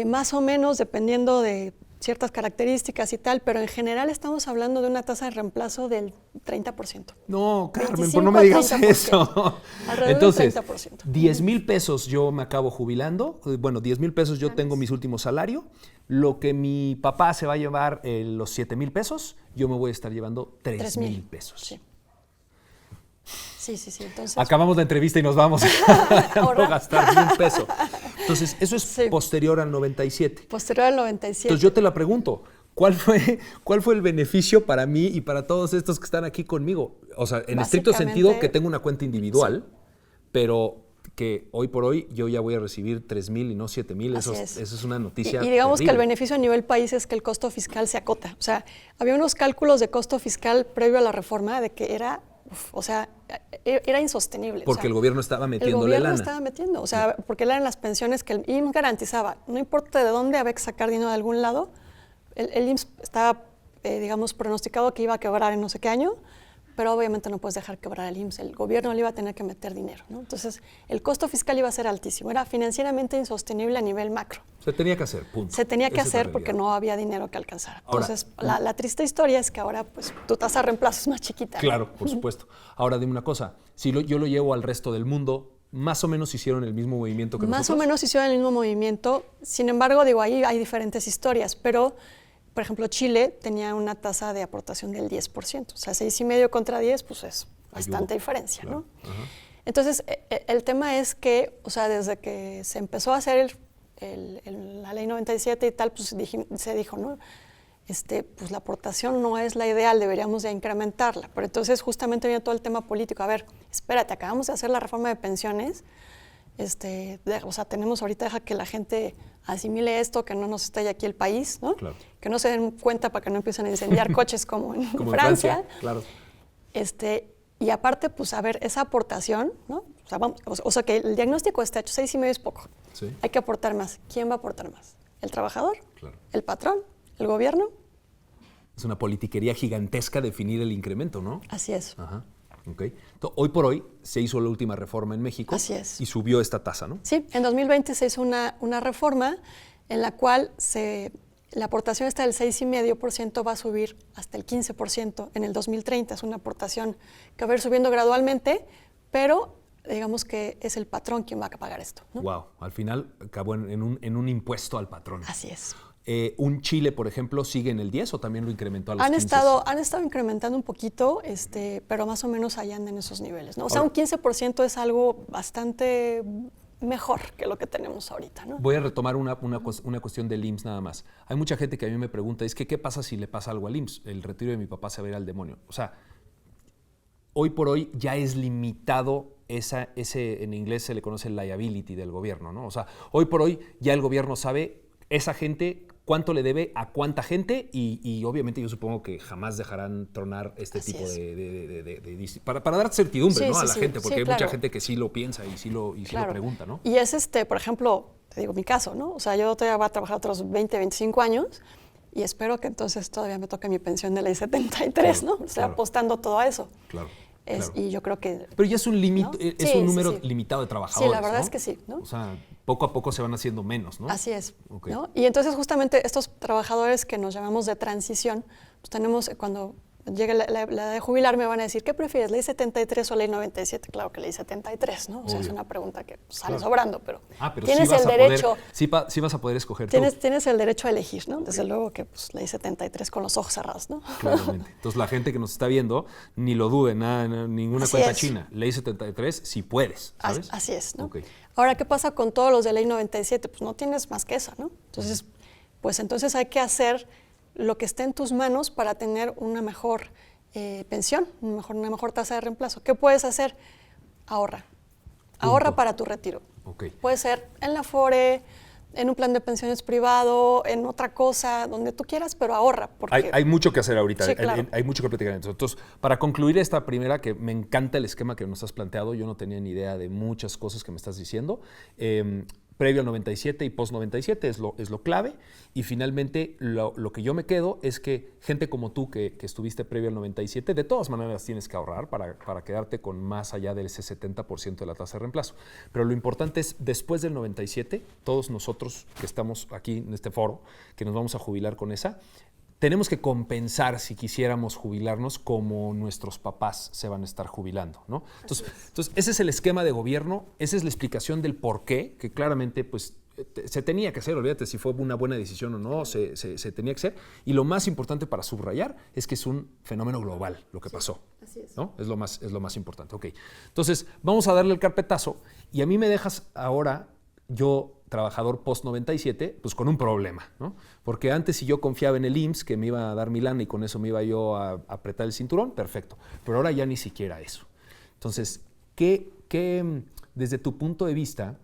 Más o menos, dependiendo de ciertas características y tal, pero en general estamos hablando de una tasa de reemplazo del 30%. No, Carmen, pues no me digas eso. Entonces, del 30%. 10,000 pesos yo me acabo jubilando. Bueno, 10,000 pesos yo tengo mis últimos salarios. Lo que mi papá se va a llevar, los 7,000 pesos, yo me voy a estar llevando 3,000 pesos. Sí. Sí. Entonces, acabamos la entrevista y nos vamos a no gastar ni un peso. Entonces, eso es posterior al 97. Posterior al 97. Entonces, yo te la pregunto, ¿cuál fue el beneficio para mí y para todos estos que están aquí conmigo? O sea, en estricto sentido que tengo una cuenta individual, sí, pero que hoy por hoy yo ya voy a recibir 3,000 y no 7,000. Eso es una noticia y digamos terrible. Que el beneficio a nivel país es que el costo fiscal se acota. O sea, había unos cálculos de costo fiscal previo a la reforma de que era insostenible. Porque el gobierno estaba metiéndole lana. El gobierno estaba metiendo, o sea, porque eran las pensiones que el IMSS garantizaba. No importa de dónde había que sacar dinero de algún lado, el IMSS estaba, digamos, pronosticado que iba a quebrar en no sé qué año, pero obviamente no puedes dejar quebrar el IMSS. El gobierno le iba a tener que meter dinero, ¿no? Entonces, el costo fiscal iba a ser altísimo. Era financieramente insostenible a nivel macro. Se tenía que hacer, punto. Se tenía que hacer porque no había dinero que alcanzar. Entonces, la triste historia es que ahora pues, tu tasa de reemplazo es más chiquita. Claro, ¿no? Por supuesto. Ahora, dime una cosa. Si yo lo llevo al resto del mundo, ¿más o menos hicieron el mismo movimiento que nosotros? Más o menos hicieron el mismo movimiento. Sin embargo, ahí hay diferentes historias, pero... Por ejemplo, Chile tenía una tasa de aportación del 10%. O sea, 6,5 contra 10, pues es bastante diferencia, claro, ¿no? Entonces, el tema es que, o sea, desde que se empezó a hacer la ley 97 y tal, pues se dijo, ¿no? Pues la aportación no es la ideal, deberíamos de incrementarla. Pero entonces justamente viene todo el tema político. A ver, espérate, acabamos de hacer la reforma de pensiones. O sea, tenemos ahorita, deja que la gente asimile esto, que no nos estalle aquí el país, ¿no? Claro. Que no se den cuenta para que no empiecen a incendiar coches como en Francia. Claro. Y aparte, pues a ver, esa aportación, ¿no? O sea, que el diagnóstico está hecho, 6,5 es poco. Sí. Hay que aportar más. ¿Quién va a aportar más? ¿El trabajador? Claro. ¿El patrón? ¿El gobierno? Es una politiquería gigantesca definir el incremento, ¿no? Así es. Ajá. Okay. Entonces, hoy por hoy se hizo la última reforma en México. Así es. Y subió esta tasa, ¿no? Sí, en 2020 se hizo una reforma en la cual la aportación está del 6,5% va a subir hasta el 15% en el 2030. Es una aportación que va a ir subiendo gradualmente, pero digamos que es el patrón quien va a pagar esto, ¿no? Wow, al final acabó en un impuesto al patrón. Así es. ¿Un Chile, por ejemplo, sigue en el 10 o también lo incrementó a los 15? Han estado incrementando un poquito, pero más o menos allá andan en esos niveles, ¿no? O sea, un 15% es algo bastante mejor que lo que tenemos ahorita, ¿no? Voy a retomar una cuestión del IMSS nada más. Hay mucha gente que a mí me pregunta, ¿qué pasa si le pasa algo al IMSS? El retiro de mi papá se va a ir al demonio. O sea, hoy por hoy ya es limitado ese en inglés se le conoce el liability del gobierno, ¿no? O sea, hoy por hoy ya el gobierno sabe esa gente cuánto le debe a cuánta gente y obviamente yo supongo que jamás dejarán tronar este Así tipo es. para dar certidumbre, ¿no? a la gente, porque hay claro. mucha gente que sí lo piensa y sí lo pregunta, ¿no? Y es por ejemplo, te digo mi caso, ¿no? O sea, yo todavía voy a trabajar otros 20, 25 años y espero que entonces todavía me toque mi pensión de ley 73, claro, ¿no? O sea, apostando todo a eso. Claro. Y yo creo que... Pero ya es un límite, ¿no? Un número limitado de trabajadores. Sí, la verdad ¿no? es que sí, ¿no? O sea, poco a poco se van haciendo menos, ¿no? Así es. Okay. ¿No? Y entonces justamente estos trabajadores que nos llamamos de transición, pues tenemos, cuando llegue la edad de jubilar, me van a decir, ¿qué prefieres, ley 73 o ley 97? Claro que ley 73, ¿no? O sea, es una pregunta que sale sobrando, pero tienes sí el derecho... sí vas a poder escoger tienes el derecho a elegir, ¿no? Okay. Desde luego que ley 73 con los ojos cerrados, ¿no? Claramente. Entonces, la gente que nos está viendo, ni lo dude, ninguna cuenta china. Ley 73, si puedes, ¿sabes? Así es, ¿no? Okay. Ahora, ¿qué pasa con todos los de ley 97? Pues no tienes más que esa, ¿no? Entonces, entonces hay que hacer lo que esté en tus manos para tener una mejor pensión, una mejor tasa de reemplazo. ¿Qué puedes hacer? Ahorra. Ahorra para tu retiro. Okay. Puede ser en la Afore, en un plan de pensiones privado, en otra cosa, donde tú quieras, pero ahorra. Porque... Hay mucho que hacer ahorita, sí, claro. hay mucho que platicar. Entonces, para concluir esta primera, que me encanta el esquema que nos has planteado, yo no tenía ni idea de muchas cosas que me estás diciendo. Previo al 97 y post 97 es lo clave. Y finalmente lo que yo me quedo es que gente como tú que estuviste previo al 97, de todas maneras tienes que ahorrar para quedarte con más allá de ese 70% de la tasa de reemplazo. Pero lo importante es, después del 97, todos nosotros que estamos aquí en este foro, que nos vamos a jubilar con esa, tenemos que compensar si quisiéramos jubilarnos como nuestros papás se van a estar jubilando, ¿no? Entonces, ese es el esquema de gobierno, esa es la explicación del por qué, que claramente pues, se tenía que hacer, olvídate si fue una buena decisión o no, se tenía que hacer. Y lo más importante para subrayar es que es un fenómeno global lo que pasó. Así es. ¿No? Es lo más importante. Okay. Entonces, vamos a darle el carpetazo y a mí me dejas ahora, yo trabajador post-97, pues con un problema, ¿no? Porque antes si yo confiaba en el IMSS, que me iba a dar mi lana y con eso me iba yo a apretar el cinturón, perfecto. Pero ahora ya ni siquiera eso. Entonces, desde tu punto de vista,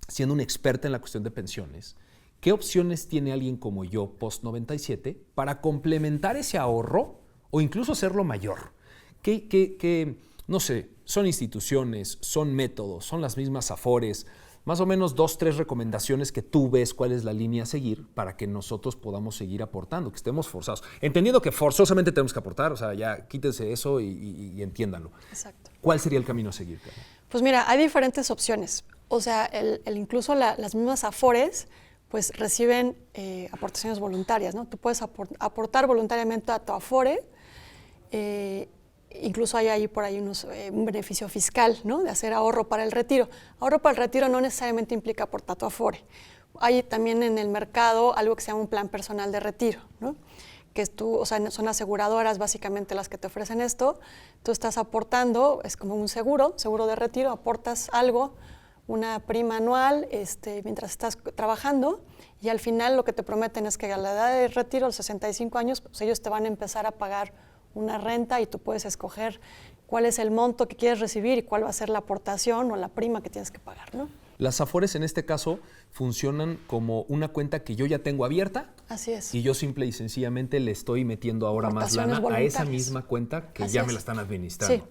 siendo una experta en la cuestión de pensiones, ¿qué opciones tiene alguien como yo, post-97, para complementar ese ahorro o incluso hacerlo mayor? No sé, son instituciones, son métodos, son las mismas Afores, más o menos 2, 3 recomendaciones que tú ves cuál es la línea a seguir para que nosotros podamos seguir aportando, que estemos forzados. Entendiendo que forzosamente tenemos que aportar, o sea, ya quítense eso y entiéndanlo. Exacto. ¿Cuál sería el camino a seguir, Carmen? Pues mira, hay diferentes opciones. O sea, incluso las mismas Afores pues reciben aportaciones voluntarias, ¿no? Tú puedes aportar voluntariamente a tu Afore. Incluso hay ahí por ahí un beneficio fiscal, ¿no? De hacer ahorro para el retiro. Ahorro para el retiro no necesariamente implica aportar tu Afore. Hay también en el mercado algo que se llama un plan personal de retiro, ¿no? Que o sea, son aseguradoras básicamente las que te ofrecen esto. Tú estás aportando, es como un seguro de retiro, aportas algo, una prima anual mientras estás trabajando, y al final lo que te prometen es que a la edad de retiro, a los 65 años, pues ellos te van a empezar a pagar una renta y tú puedes escoger cuál es el monto que quieres recibir y cuál va a ser la aportación o la prima que tienes que pagar, ¿no? Las Afores en este caso funcionan como una cuenta que yo ya tengo abierta. Así es. Y yo simple y sencillamente le estoy metiendo ahora más lana a esa misma cuenta que Así ya es. me la están administrando. Sí.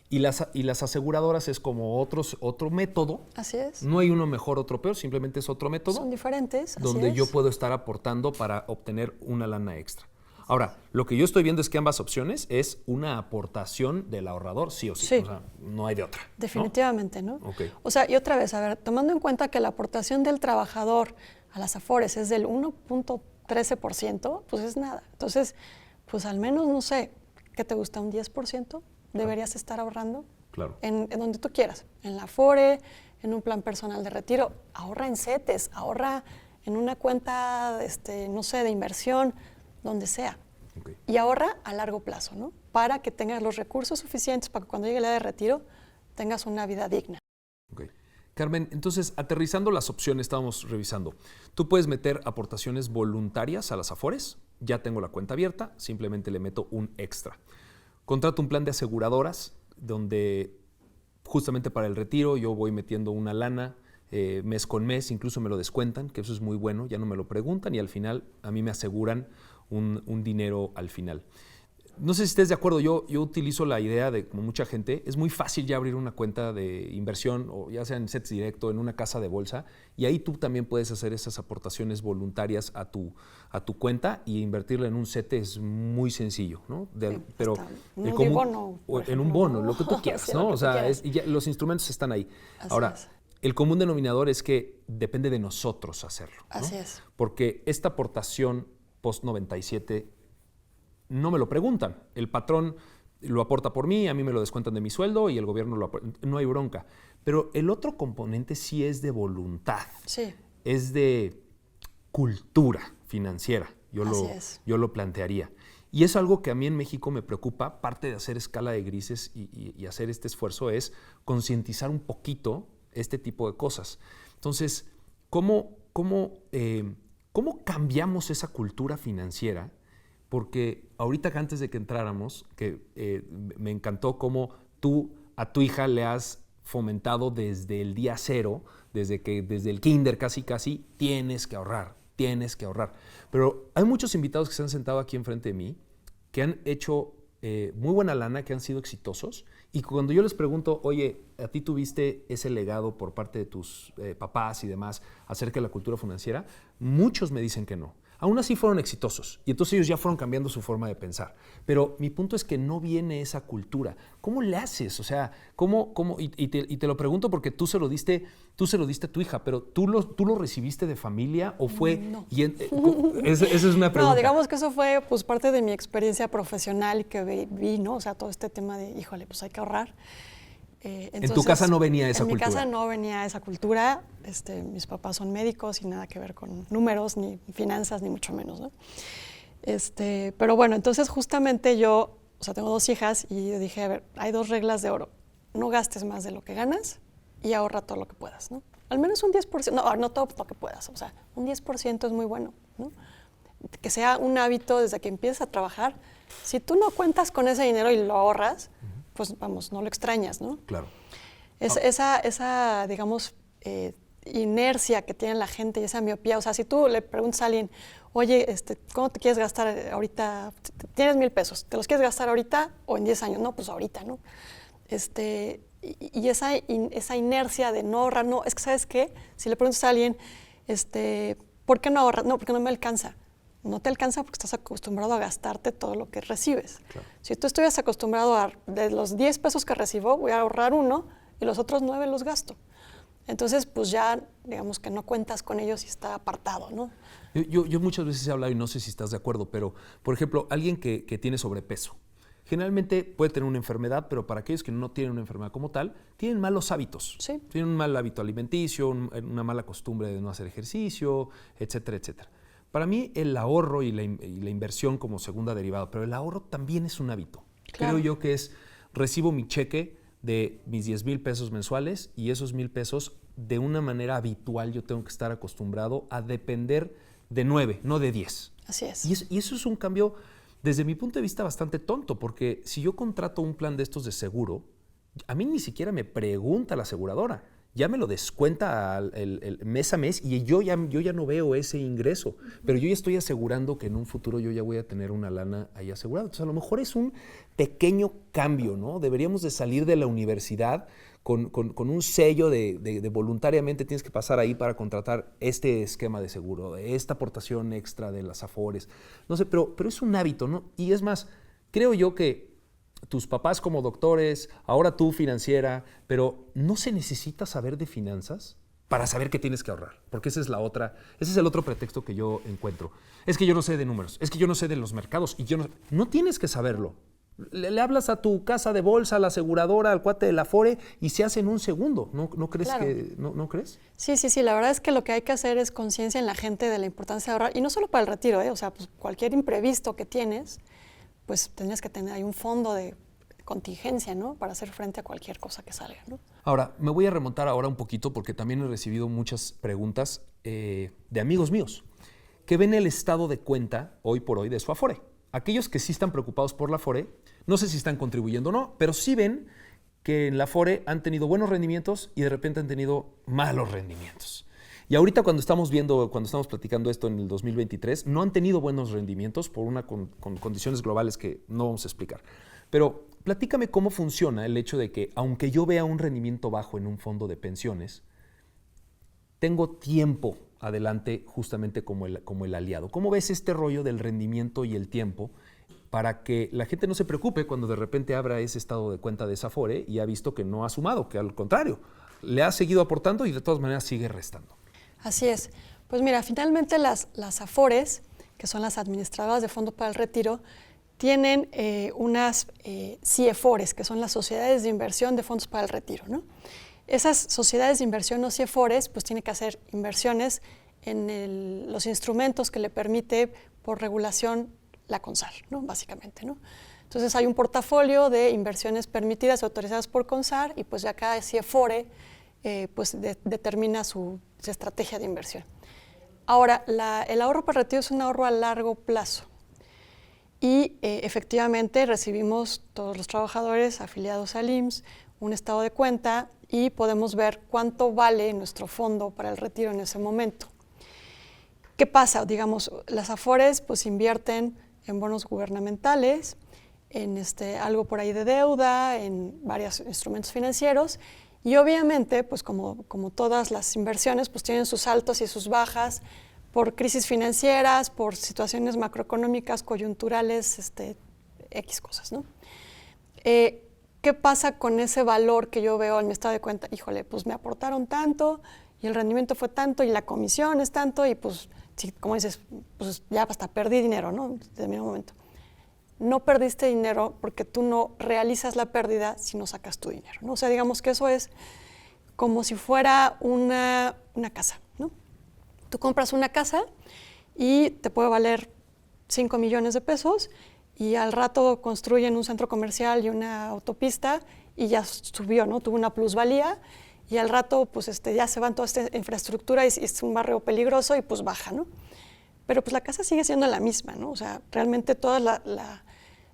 Y las aseguradoras es como otro método. Así es. No hay uno mejor, otro peor, simplemente es otro método. Son diferentes. Así donde es. yo puedo estar aportando para obtener una lana extra. Ahora, lo que yo estoy viendo es que ambas opciones es una aportación del ahorrador, sí o sí. Sí. O sea, no hay de otra. Definitivamente, ¿no? Okay. O sea, y otra vez, a ver, tomando en cuenta que la aportación del trabajador a las Afores es del 1.13%, pues es nada. Entonces, pues al menos, no sé, ¿qué te gusta? ¿Un 10%? Deberías estar ahorrando. Claro. En donde tú quieras. En la Afore, en un plan personal de retiro. Ahorra en CETES, ahorra en una cuenta, no sé, de inversión, donde sea. Okay. Y ahorra a largo plazo, ¿no? Para que tengas los recursos suficientes para que cuando llegue la edad de retiro tengas una vida digna. Okay. Carmen, entonces, aterrizando las opciones, estábamos revisando. Tú puedes meter aportaciones voluntarias a las Afores. Ya tengo la cuenta abierta, simplemente le meto un extra. Contrato un plan de aseguradoras donde justamente para el retiro yo voy metiendo una lana mes con mes, incluso me lo descuentan, que eso es muy bueno, ya no me lo preguntan y al final a mí me aseguran un dinero al final. No sé si estés de acuerdo, yo utilizo la idea de, como mucha gente, es muy fácil ya abrir una cuenta de inversión, o ya sea en CETES Directo, en una casa de bolsa, y ahí tú también puedes hacer esas aportaciones voluntarias a tu cuenta y invertirla en un CETES es muy sencillo, ¿no? Pero bono, en un bono, lo que tú quieras, sí, ¿no? O sea, los instrumentos están ahí. Así Ahora, es. el común denominador es que depende de nosotros hacerlo, ¿no? Así es. Porque esta aportación post-97 no me lo preguntan. El patrón lo aporta por mí, a mí me lo descuentan de mi sueldo y el gobierno lo aporta. No hay bronca. Pero el otro componente sí es de voluntad. Sí. Es de cultura financiera. Yo lo plantearía. Y es algo que a mí en México me preocupa. Parte de hacer escala de grises y hacer este esfuerzo es concientizar un poquito este tipo de cosas. Entonces, ¿cómo cambiamos esa cultura financiera? Porque ahorita antes de que entráramos, que me encantó cómo tú a tu hija le has fomentado desde el día cero, desde el kinder casi, tienes que ahorrar. Pero hay muchos invitados que se han sentado aquí enfrente de mí que han hecho muy buena lana, que han sido exitosos, y cuando yo les pregunto, oye, ¿a ti tuviste ese legado por parte de tus papás y demás acerca de la cultura financiera? Muchos me dicen que no. Aún así fueron exitosos y entonces ellos ya fueron cambiando su forma de pensar. Pero mi punto es que no viene esa cultura. ¿Cómo le haces? O sea, y te lo pregunto porque tú se lo diste a tu hija, pero ¿tú lo recibiste de familia o fue? No. Esa es una pregunta. No, digamos que eso fue pues parte de mi experiencia profesional que vi, ¿no? O sea, todo este tema de, híjole, pues hay que ahorrar. Entonces, en tu casa no venía esa cultura. En mi casa no venía esa cultura. Mis papás son médicos y nada que ver con números, ni finanzas, ni mucho menos, ¿no? Pero bueno, entonces justamente yo, o sea, tengo 2 hijas y yo dije, a ver, hay 2 reglas de oro. No gastes más de lo que ganas y ahorra todo lo que puedas, ¿no? Al menos un 10%, no todo lo que puedas, o sea, un 10% es muy bueno, ¿no? Que sea un hábito desde que empieces a trabajar. Si tú no cuentas con ese dinero y lo ahorras, pues vamos, no lo extrañas, ¿no? Claro. Esa digamos, inercia que tiene la gente y esa miopía, o sea, si tú le preguntas a alguien, oye, ¿cómo te quieres gastar ahorita? Tienes 1,000 pesos, ¿te los quieres gastar ahorita o en 10 años? No, pues ahorita, ¿no? Y esa inercia de no ahorrar, no, es que ¿sabes qué? Si le preguntas a alguien, ¿por qué no ahorras? No, porque no me alcanza. No te alcanza porque estás acostumbrado a gastarte todo lo que recibes. Claro. Si tú estuvieras acostumbrado de los 10 pesos que recibo, voy a ahorrar 1 y los otros 9 los gasto. Entonces, pues ya, digamos que no cuentas con ellos y está apartado, ¿no? Yo muchas veces he hablado, y no sé si estás de acuerdo, pero, por ejemplo, alguien que tiene sobrepeso, generalmente puede tener una enfermedad, pero para aquellos que no tienen una enfermedad como tal, tienen malos hábitos. Sí. Tienen un mal hábito alimenticio, una mala costumbre de no hacer ejercicio, etcétera, etcétera. Para mí, el ahorro y la inversión como segunda derivada, pero el ahorro también es un hábito. Claro. Creo yo que recibo mi cheque de mis 10,000 pesos mensuales y esos 1,000 pesos, de una manera habitual, yo tengo que estar acostumbrado a depender de 9, no de 10. Así es. Y eso es un cambio, desde mi punto de vista, bastante tonto, porque si yo contrato un plan de estos de seguro, a mí ni siquiera me pregunta la aseguradora. Ya me lo descuenta el mes a mes y yo ya no veo ese ingreso, pero yo ya estoy asegurando que en un futuro yo ya voy a tener una lana ahí asegurada. Entonces, a lo mejor es un pequeño cambio, ¿no? Deberíamos de salir de la universidad con un sello de voluntariamente tienes que pasar ahí para contratar este esquema de seguro, esta aportación extra de las Afores. No sé, pero es un hábito, ¿no? Y es más, creo yo que tus papás como doctores, ahora tú financiera, pero ¿no se necesita saber de finanzas para saber que tienes que ahorrar? Porque ese es el otro pretexto que yo encuentro. Es que yo no sé de números, es que yo no sé de los mercados y no tienes que saberlo. Le hablas a tu casa de bolsa, a la aseguradora, al cuate de la Afore y se hace en un segundo. ¿No crees Claro. ¿No crees? Sí, la verdad es que lo que hay que hacer es conciencia en la gente de la importancia de ahorrar, y no solo para el retiro, o sea, pues cualquier imprevisto que tienes, pues tendrías que tener ahí un fondo de contingencia, ¿no? Para hacer frente a cualquier cosa que salga, ¿no? Ahora, me voy a remontar ahora un poquito porque también he recibido muchas preguntas de amigos míos que ven el estado de cuenta hoy por hoy de su Afore. Aquellos que sí están preocupados por la Afore, no sé si están contribuyendo o no, pero sí ven que en la Afore han tenido buenos rendimientos y de repente han tenido malos rendimientos. Y ahorita cuando estamos platicando esto en el 2023, no han tenido buenos rendimientos por con condiciones globales que no vamos a explicar. Pero platícame cómo funciona el hecho de que, aunque yo vea un rendimiento bajo en un fondo de pensiones, tengo tiempo adelante justamente como el aliado. ¿Cómo ves este rollo del rendimiento y el tiempo para que la gente no se preocupe cuando de repente abra ese estado de cuenta de esa Afore y ha visto que no ha sumado, que al contrario, le ha seguido aportando y de todas maneras sigue restando? Así es. Pues mira, finalmente las Afores, que son las administradoras de fondo para el retiro, tienen unas CIEFORES, que son las sociedades de inversión de fondos para el retiro, ¿no? Esas sociedades de inversión o CIEFORES pues tienen que hacer inversiones en los instrumentos que le permite por regulación la CONSAR, ¿no? Básicamente, ¿no? Entonces hay un portafolio de inversiones permitidas y autorizadas por CONSAR y pues ya cada CIEFORE pues determina su estrategia de inversión. Ahora, el ahorro para el retiro es un ahorro a largo plazo y efectivamente recibimos todos los trabajadores afiliados al IMSS un estado de cuenta y podemos ver cuánto vale nuestro fondo para el retiro en ese momento. ¿Qué pasa? Digamos, las Afores pues invierten en bonos gubernamentales, en algo por ahí de deuda, en varios instrumentos financieros y obviamente, pues como todas las inversiones, pues tienen sus altos y sus bajas por crisis financieras, por situaciones macroeconómicas, coyunturales, X cosas, ¿no? ¿Qué pasa con ese valor que yo veo en mi estado de cuenta? Híjole, pues me aportaron tanto y el rendimiento fue tanto y la comisión es tanto y pues, sí, como dices, pues ya hasta perdí dinero, ¿no? Desde mi momento. No perdiste dinero porque tú no realizas la pérdida si no sacas tu dinero, ¿no? O sea, digamos que eso es como si fuera una casa, ¿no? Tú compras una casa y te puede valer 5 millones de pesos y al rato construyen un centro comercial y una autopista y ya subió, ¿no? Tuvo una plusvalía y al rato pues ya se van toda esta infraestructura y es un barrio peligroso y pues baja, ¿no? Pero pues la casa sigue siendo la misma, ¿no? O sea, realmente todas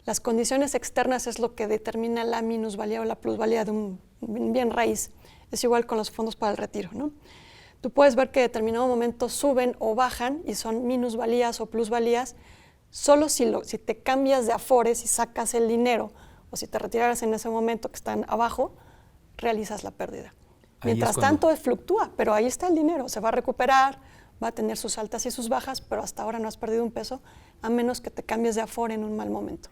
las condiciones externas es lo que determina la minusvalía o la plusvalía de un bien raíz. Es igual con los fondos para el retiro, ¿no? Tú puedes ver que en determinado momento suben o bajan y son minusvalías o plusvalías solo si te cambias de afores y sacas el dinero o si te retiraras en ese momento que están abajo, realizas la pérdida. Mientras tanto fluctúa, pero ahí está el dinero, se va a recuperar, va a tener sus altas y sus bajas, pero hasta ahora no has perdido un peso a menos que te cambies de afore en un mal momento.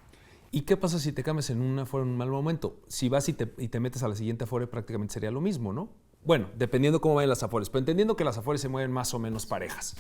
¿Y qué pasa si te cambias en un afore en un mal momento? Si vas y te metes a la siguiente afore prácticamente sería lo mismo, ¿no? Bueno, dependiendo cómo vayan las afores, pero entendiendo que las afores se mueven más o menos parejas.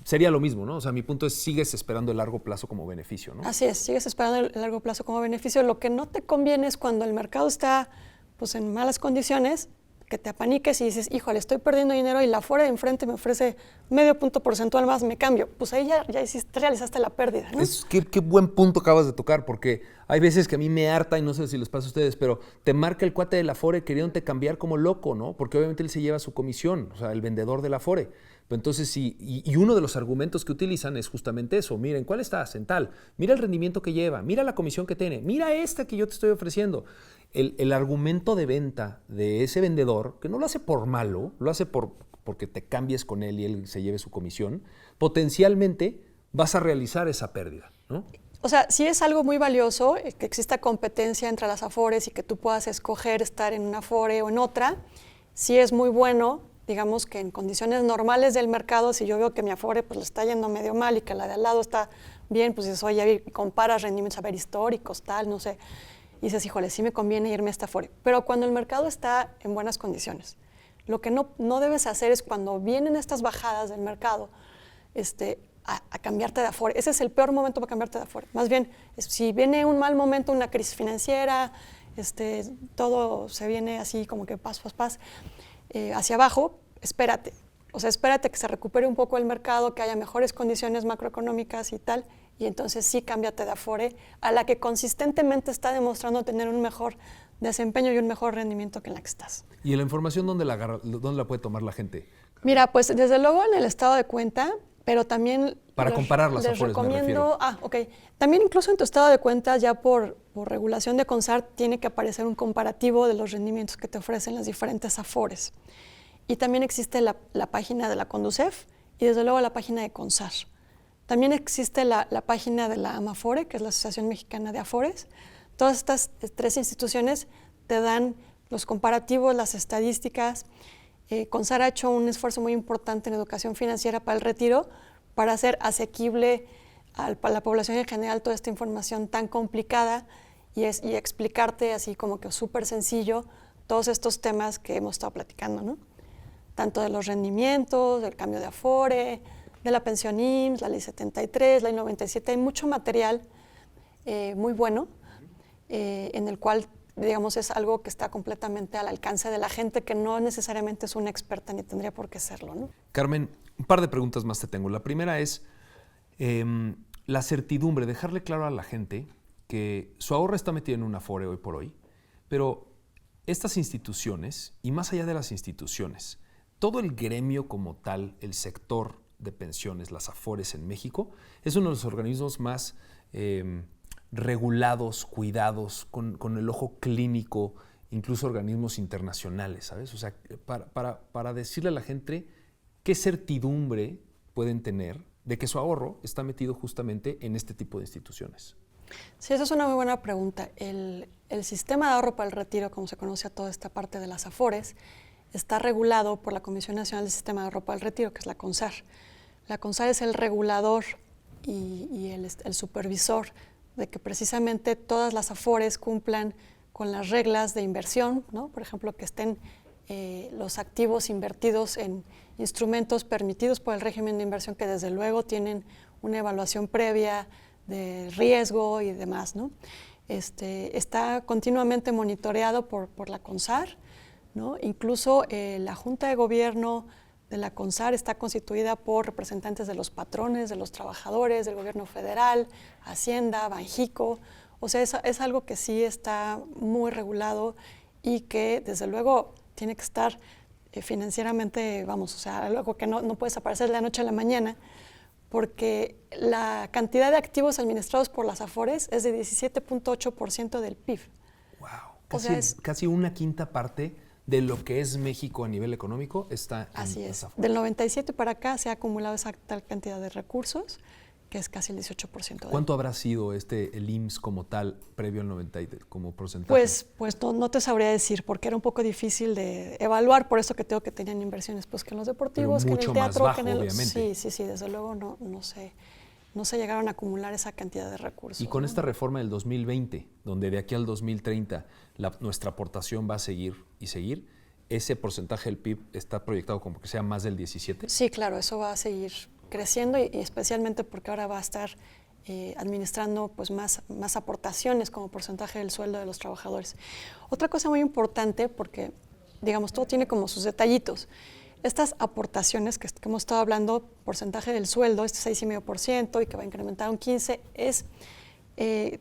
Sería lo mismo, ¿no? O sea, mi punto es, sigues esperando el largo plazo como beneficio, ¿no? Así es, sigues esperando el largo plazo como beneficio. Lo que no te conviene es cuando el mercado está pues, en malas condiciones, que te apaniques y dices, híjole, estoy perdiendo dinero y la afore de enfrente me ofrece medio punto porcentual más, me cambio. Pues ahí ya realizaste la pérdida, ¿no? Qué buen punto acabas de tocar, porque hay veces que a mí me harta, y no sé si les pasa a ustedes, pero te marca el cuate del afore queriéndote cambiar como loco, ¿no? Porque obviamente él se lleva su comisión, o sea, el vendedor del afore. Pero entonces, sí, y uno de los argumentos que utilizan es justamente eso. Miren, ¿cuál estás? En tal. Mira el rendimiento que lleva, mira la comisión que tiene, mira esta que yo te estoy ofreciendo. El argumento de venta de ese vendedor, que no lo hace por malo, lo hace porque te cambies con él y él se lleve su comisión, potencialmente vas a realizar esa pérdida, ¿no? O sea, sí es algo muy valioso que exista competencia entre las afores y que tú puedas escoger estar en una afore o en otra. Sí es muy bueno, digamos que en condiciones normales del mercado, si yo veo que mi afore pues, le está yendo medio mal y que la de al lado está bien, pues dices, oye, comparas rendimientos, a ver, históricos, tal, no sé. Y dices, híjole, sí me conviene irme a esta afore. Pero cuando el mercado está en buenas condiciones, lo que no debes hacer es cuando vienen estas bajadas del mercado, a cambiarte de afore. Ese es el peor momento para cambiarte de afore. Más bien, si viene un mal momento, una crisis financiera, todo se viene así como que pas, hacia abajo, espérate. O sea, espérate que se recupere un poco el mercado, que haya mejores condiciones macroeconómicas y tal, y entonces sí cámbiate de afore a la que consistentemente está demostrando tener un mejor desempeño y un mejor rendimiento que en la que estás. ¿Y la información dónde la puede tomar la gente? Mira, pues desde luego en el estado de cuenta, pero también para comparar las les afores, recomiendo, también incluso en tu estado de cuenta, ya por regulación de CONSAR, tiene que aparecer un comparativo de los rendimientos que te ofrecen las diferentes afores. Y también existe la página de la Conducef y desde luego la página de CONSAR. También existe la página de la AMAFORE, que es la Asociación Mexicana de Afores. Todas estas tres instituciones te dan los comparativos, las estadísticas. CONSAR ha hecho un esfuerzo muy importante en educación financiera para el retiro, para hacer asequible a la población en general toda esta información tan complicada y explicarte así como que súper sencillo todos estos temas que hemos estado platicando, ¿no? Tanto de los rendimientos, del cambio de afore, de la pensión IMSS, la ley 73, la ley 97, hay mucho material muy bueno en el cual, digamos, es algo que está completamente al alcance de la gente que no necesariamente es una experta ni tendría por qué serlo, ¿no? Carmen, un par de preguntas más te tengo. La primera es la certidumbre, dejarle claro a la gente que su ahorro está metido en un afore hoy por hoy, pero estas instituciones, y más allá de las instituciones, todo el gremio como tal, el sector de pensiones, las afores en México, es uno de los organismos más regulados, cuidados, con el ojo clínico, incluso organismos internacionales, ¿sabes? O sea, para decirle a la gente qué certidumbre pueden tener de que su ahorro está metido justamente en este tipo de instituciones. Sí, esa es una muy buena pregunta. El sistema de ahorro para el retiro, como se conoce a toda esta parte de las afores, está regulado por la Comisión Nacional del Sistema de Ahorro para el Retiro, que es la CONSAR. La CONSAR es el regulador y el supervisor de que precisamente todas las afores cumplan con las reglas de inversión, ¿no? Por ejemplo, que estén los activos invertidos en instrumentos permitidos por el régimen de inversión, que desde luego tienen una evaluación previa de riesgo y demás, ¿no? Está continuamente monitoreado por la CONSAR, ¿no? Incluso la Junta de Gobierno de la CONSAR está constituida por representantes de los patrones, de los trabajadores, del gobierno federal, Hacienda, Banjico. O sea, es algo que sí está muy regulado y que desde luego tiene que estar financieramente, vamos, o sea, algo que no puedes aparecer de la noche a la mañana, porque la cantidad de activos administrados por las Afores es de 17.8% del PIB. Wow. Casi una quinta parte de lo que es México a nivel económico está en así las es. Afores. Del 97 para acá se ha acumulado esa tal cantidad de recursos, que es casi el 18%. ¿Cuánto habrá sido el IMSS como tal previo al 90 como porcentaje? Pues no te sabría decir, porque era un poco difícil de evaluar, por eso que tengo que tenían inversiones, pues que en los deportivos, pero que en mucho el teatro, más bajo, que en el... obviamente. Sí, desde luego no se llegaron a acumular esa cantidad de recursos. Y con esta reforma del 2020, donde de aquí al 2030 nuestra aportación va a seguir y seguir, ¿ese porcentaje del PIB está proyectado como que sea más del 17%? Sí, claro, eso va a seguir creciendo y especialmente porque ahora va a estar administrando pues más aportaciones como porcentaje del sueldo de los trabajadores. Otra cosa muy importante, porque digamos todo tiene como sus detallitos, estas aportaciones que hemos estado hablando, porcentaje del sueldo, este 6,5% y que va a incrementar un 15%,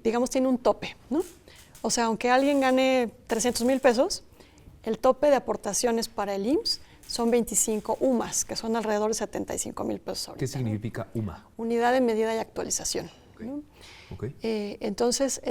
digamos tiene un tope, ¿no? O sea, aunque alguien gane 300,000 pesos, el tope de aportaciones para el IMSS son 25 UMAS, que son alrededor de 75,000 pesos ahorita. ¿Qué significa UMA? Unidad de medida y actualización. Okay. ¿No? Okay. Entonces,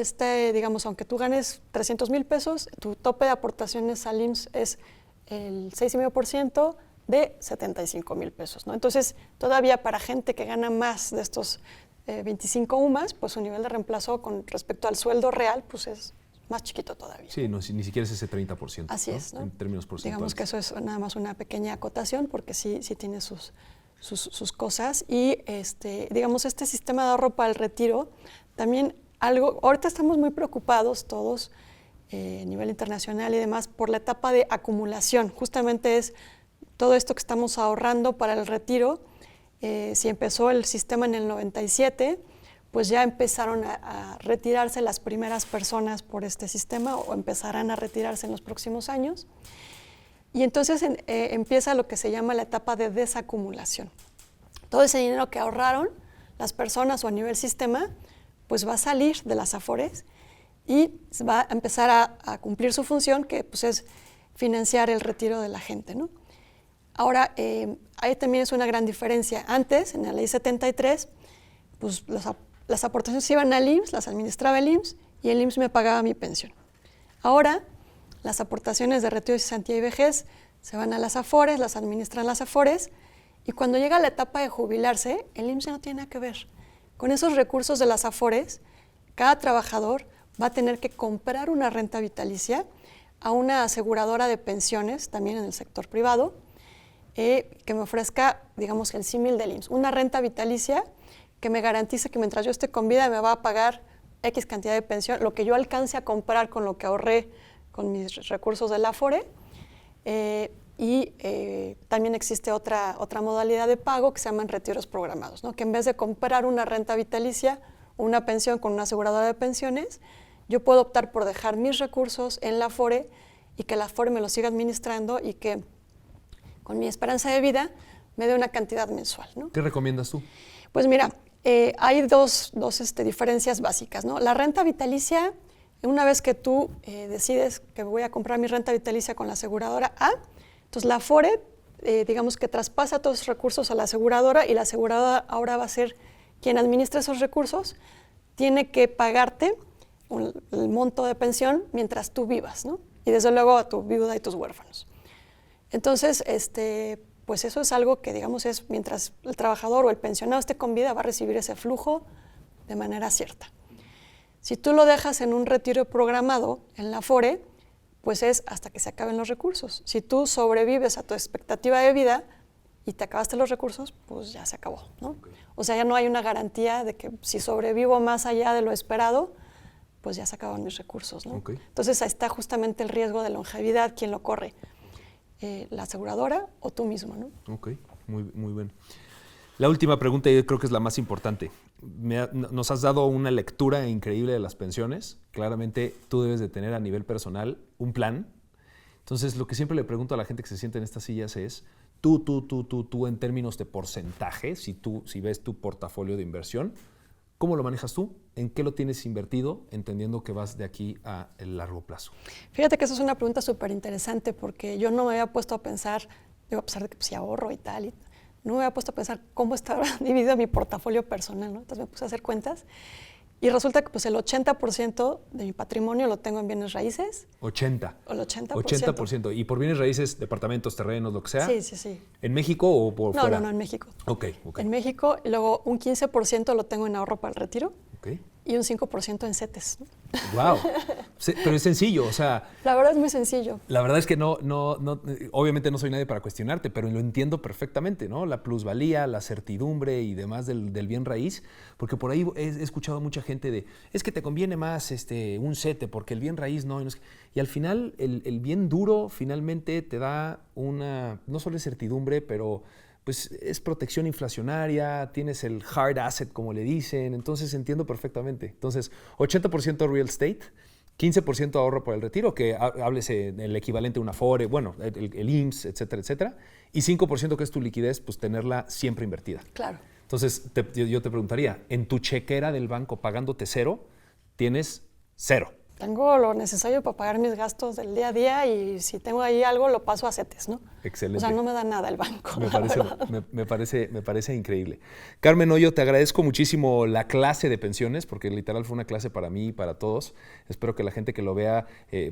digamos, aunque tú ganes 300,000 pesos, tu tope de aportaciones al IMSS es el 6,5% de 75,000 pesos, ¿no? Entonces, todavía para gente que gana más de estos 25 UMAS, pues su nivel de reemplazo con respecto al sueldo real, pues es más chiquito todavía. Sí, no, ni siquiera es ese 30%. Así es, ¿no? En términos porcentuales. Digamos que eso es nada más una pequeña acotación porque sí tiene sus cosas. Y digamos, este sistema de ahorro para el retiro, también ahorita estamos muy preocupados todos a nivel internacional y demás por la etapa de acumulación. Justamente es todo esto que estamos ahorrando para el retiro. Si empezó el sistema en el 97, pues ya empezaron a retirarse las primeras personas por este sistema o empezarán a retirarse en los próximos años. Y entonces empieza lo que se llama la etapa de desacumulación. Todo ese dinero que ahorraron las personas o a nivel sistema, pues va a salir de las Afores y va a empezar a cumplir su función, que pues es financiar el retiro de la gente, ¿no? Ahora, ahí también es una gran diferencia. Antes, en la ley 73, pues las aportaciones iban al IMSS, las administraba el IMSS y el IMSS me pagaba mi pensión. Ahora, las aportaciones de retiro, cesantía y vejez se van a las Afores, las administran las Afores y cuando llega la etapa de jubilarse, el IMSS no tiene nada que ver. Con esos recursos de las Afores, cada trabajador va a tener que comprar una renta vitalicia a una aseguradora de pensiones, también en el sector privado, que me ofrezca, digamos, el símil del IMSS, una renta vitalicia que me garantice que mientras yo esté con vida me va a pagar X cantidad de pensión, lo que yo alcance a comprar con lo que ahorré con mis recursos del Afore. También existe otra modalidad de pago que se llaman retiros programados, ¿no? Que en vez de comprar una renta vitalicia o una pensión con una aseguradora de pensiones, yo puedo optar por dejar mis recursos en la Afore y que la Afore me los siga administrando y que con mi esperanza de vida me dé una cantidad mensual, ¿no? ¿Qué recomiendas tú? Pues mira, hay dos diferencias básicas, ¿no? La renta vitalicia, una vez que tú decides que voy a comprar mi renta vitalicia con la aseguradora A, entonces la Afore, digamos que traspasa todos los recursos a la aseguradora y la aseguradora ahora va a ser quien administra esos recursos, tiene que pagarte el monto de pensión mientras tú vivas, ¿no? Y desde luego a tu viuda y tus huérfanos. Entonces, pues eso es algo que, digamos, es mientras el trabajador o el pensionado esté con vida, va a recibir ese flujo de manera cierta. Si tú lo dejas en un retiro programado en la Afore, pues es hasta que se acaben los recursos. Si tú sobrevives a tu expectativa de vida y te acabaste los recursos, pues ya se acabó, ¿no? Okay. O sea, ya no hay una garantía de que si sobrevivo más allá de lo esperado, pues ya se acaban mis recursos, ¿no? Okay. Entonces ahí está justamente el riesgo de longevidad, ¿quién lo corre? La aseguradora o tú mismo, ¿no? Ok, muy bien. La última pregunta, yo creo que es la más importante. Nos has dado una lectura increíble de las pensiones. Claramente tú debes de tener a nivel personal un plan. Entonces, lo que siempre le pregunto a la gente que se sienta en estas sillas es, tú en términos de porcentaje, si ves tu portafolio de inversión, ¿cómo lo manejas tú? ¿En qué lo tienes invertido, entendiendo que vas de aquí a el largo plazo? Fíjate que esa es una pregunta súper interesante porque yo no me había puesto a pensar, digo, a pesar de que pues, sí ahorro y tal, no me había puesto a pensar cómo está dividido mi portafolio personal, ¿no? Entonces me puse a hacer cuentas y resulta que pues, el 80% de mi patrimonio lo tengo en bienes raíces. 80. O el 80%. 80%. ¿Y por bienes raíces, departamentos, terrenos, lo que sea? Sí, sí, sí. ¿En México o por fuera? No, en México. Ok. En México, y luego un 15% lo tengo en ahorro para el retiro. Ok. Y un 5% en CETES. Wow. Pero es sencillo, o sea... La verdad es muy sencillo. La verdad es que no, obviamente no soy nadie para cuestionarte, pero lo entiendo perfectamente, ¿no? La plusvalía, la certidumbre y demás del bien raíz, porque por ahí he escuchado a mucha gente de, es que te conviene más un CETE, porque el bien raíz no. Y al final, el bien duro finalmente te da no solo es certidumbre, pero pues es protección inflacionaria, tienes el hard asset, como le dicen, entonces entiendo perfectamente. Entonces, 80% real estate, 15% ahorro por el retiro, que háblese el equivalente a una Afore, bueno, el IMSS, etcétera, etcétera, y 5% que es tu liquidez, pues tenerla siempre invertida. Claro. Entonces, yo te preguntaría, en tu chequera del banco pagándote 0, tienes 0. Tengo lo necesario para pagar mis gastos del día a día y si tengo ahí algo lo paso a CETES, ¿no? Excelente. O sea, no me da nada el banco. Me parece increíble. Carmen Hoyo, te agradezco muchísimo la clase de pensiones, porque literal fue una clase para mí y para todos. Espero que la gente que lo vea,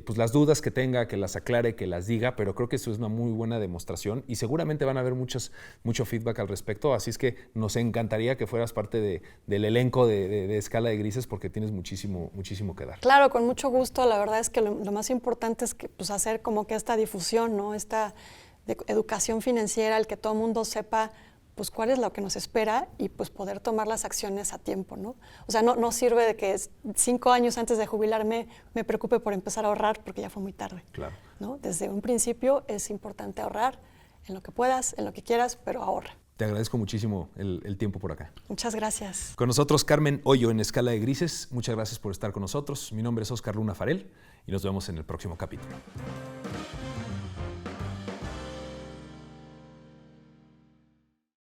pues las dudas que tenga, que las aclare, que las diga, pero creo que esto es una muy buena demostración y seguramente van a haber mucho feedback al respecto, así es que nos encantaría que fueras parte del elenco de Escala de Grises porque tienes muchísimo que dar. Claro, con mucho gusto. La verdad es que lo más importante es que, pues, hacer como que esta difusión, ¿no? Esta de educación financiera, el que todo el mundo sepa pues cuál es lo que nos espera y pues poder tomar las acciones a tiempo, ¿no? O sea, no sirve de que 5 años antes de jubilarme me preocupe por empezar a ahorrar porque ya fue muy tarde. Claro. ¿No? Desde un principio es importante ahorrar en lo que puedas, en lo que quieras, pero ahorra. Te agradezco muchísimo el tiempo por acá. Muchas gracias. Con nosotros Carmen Hoyo en Escala de Grises. Muchas gracias por estar con nosotros. Mi nombre es Oscar Luna Farel y nos vemos en el próximo capítulo.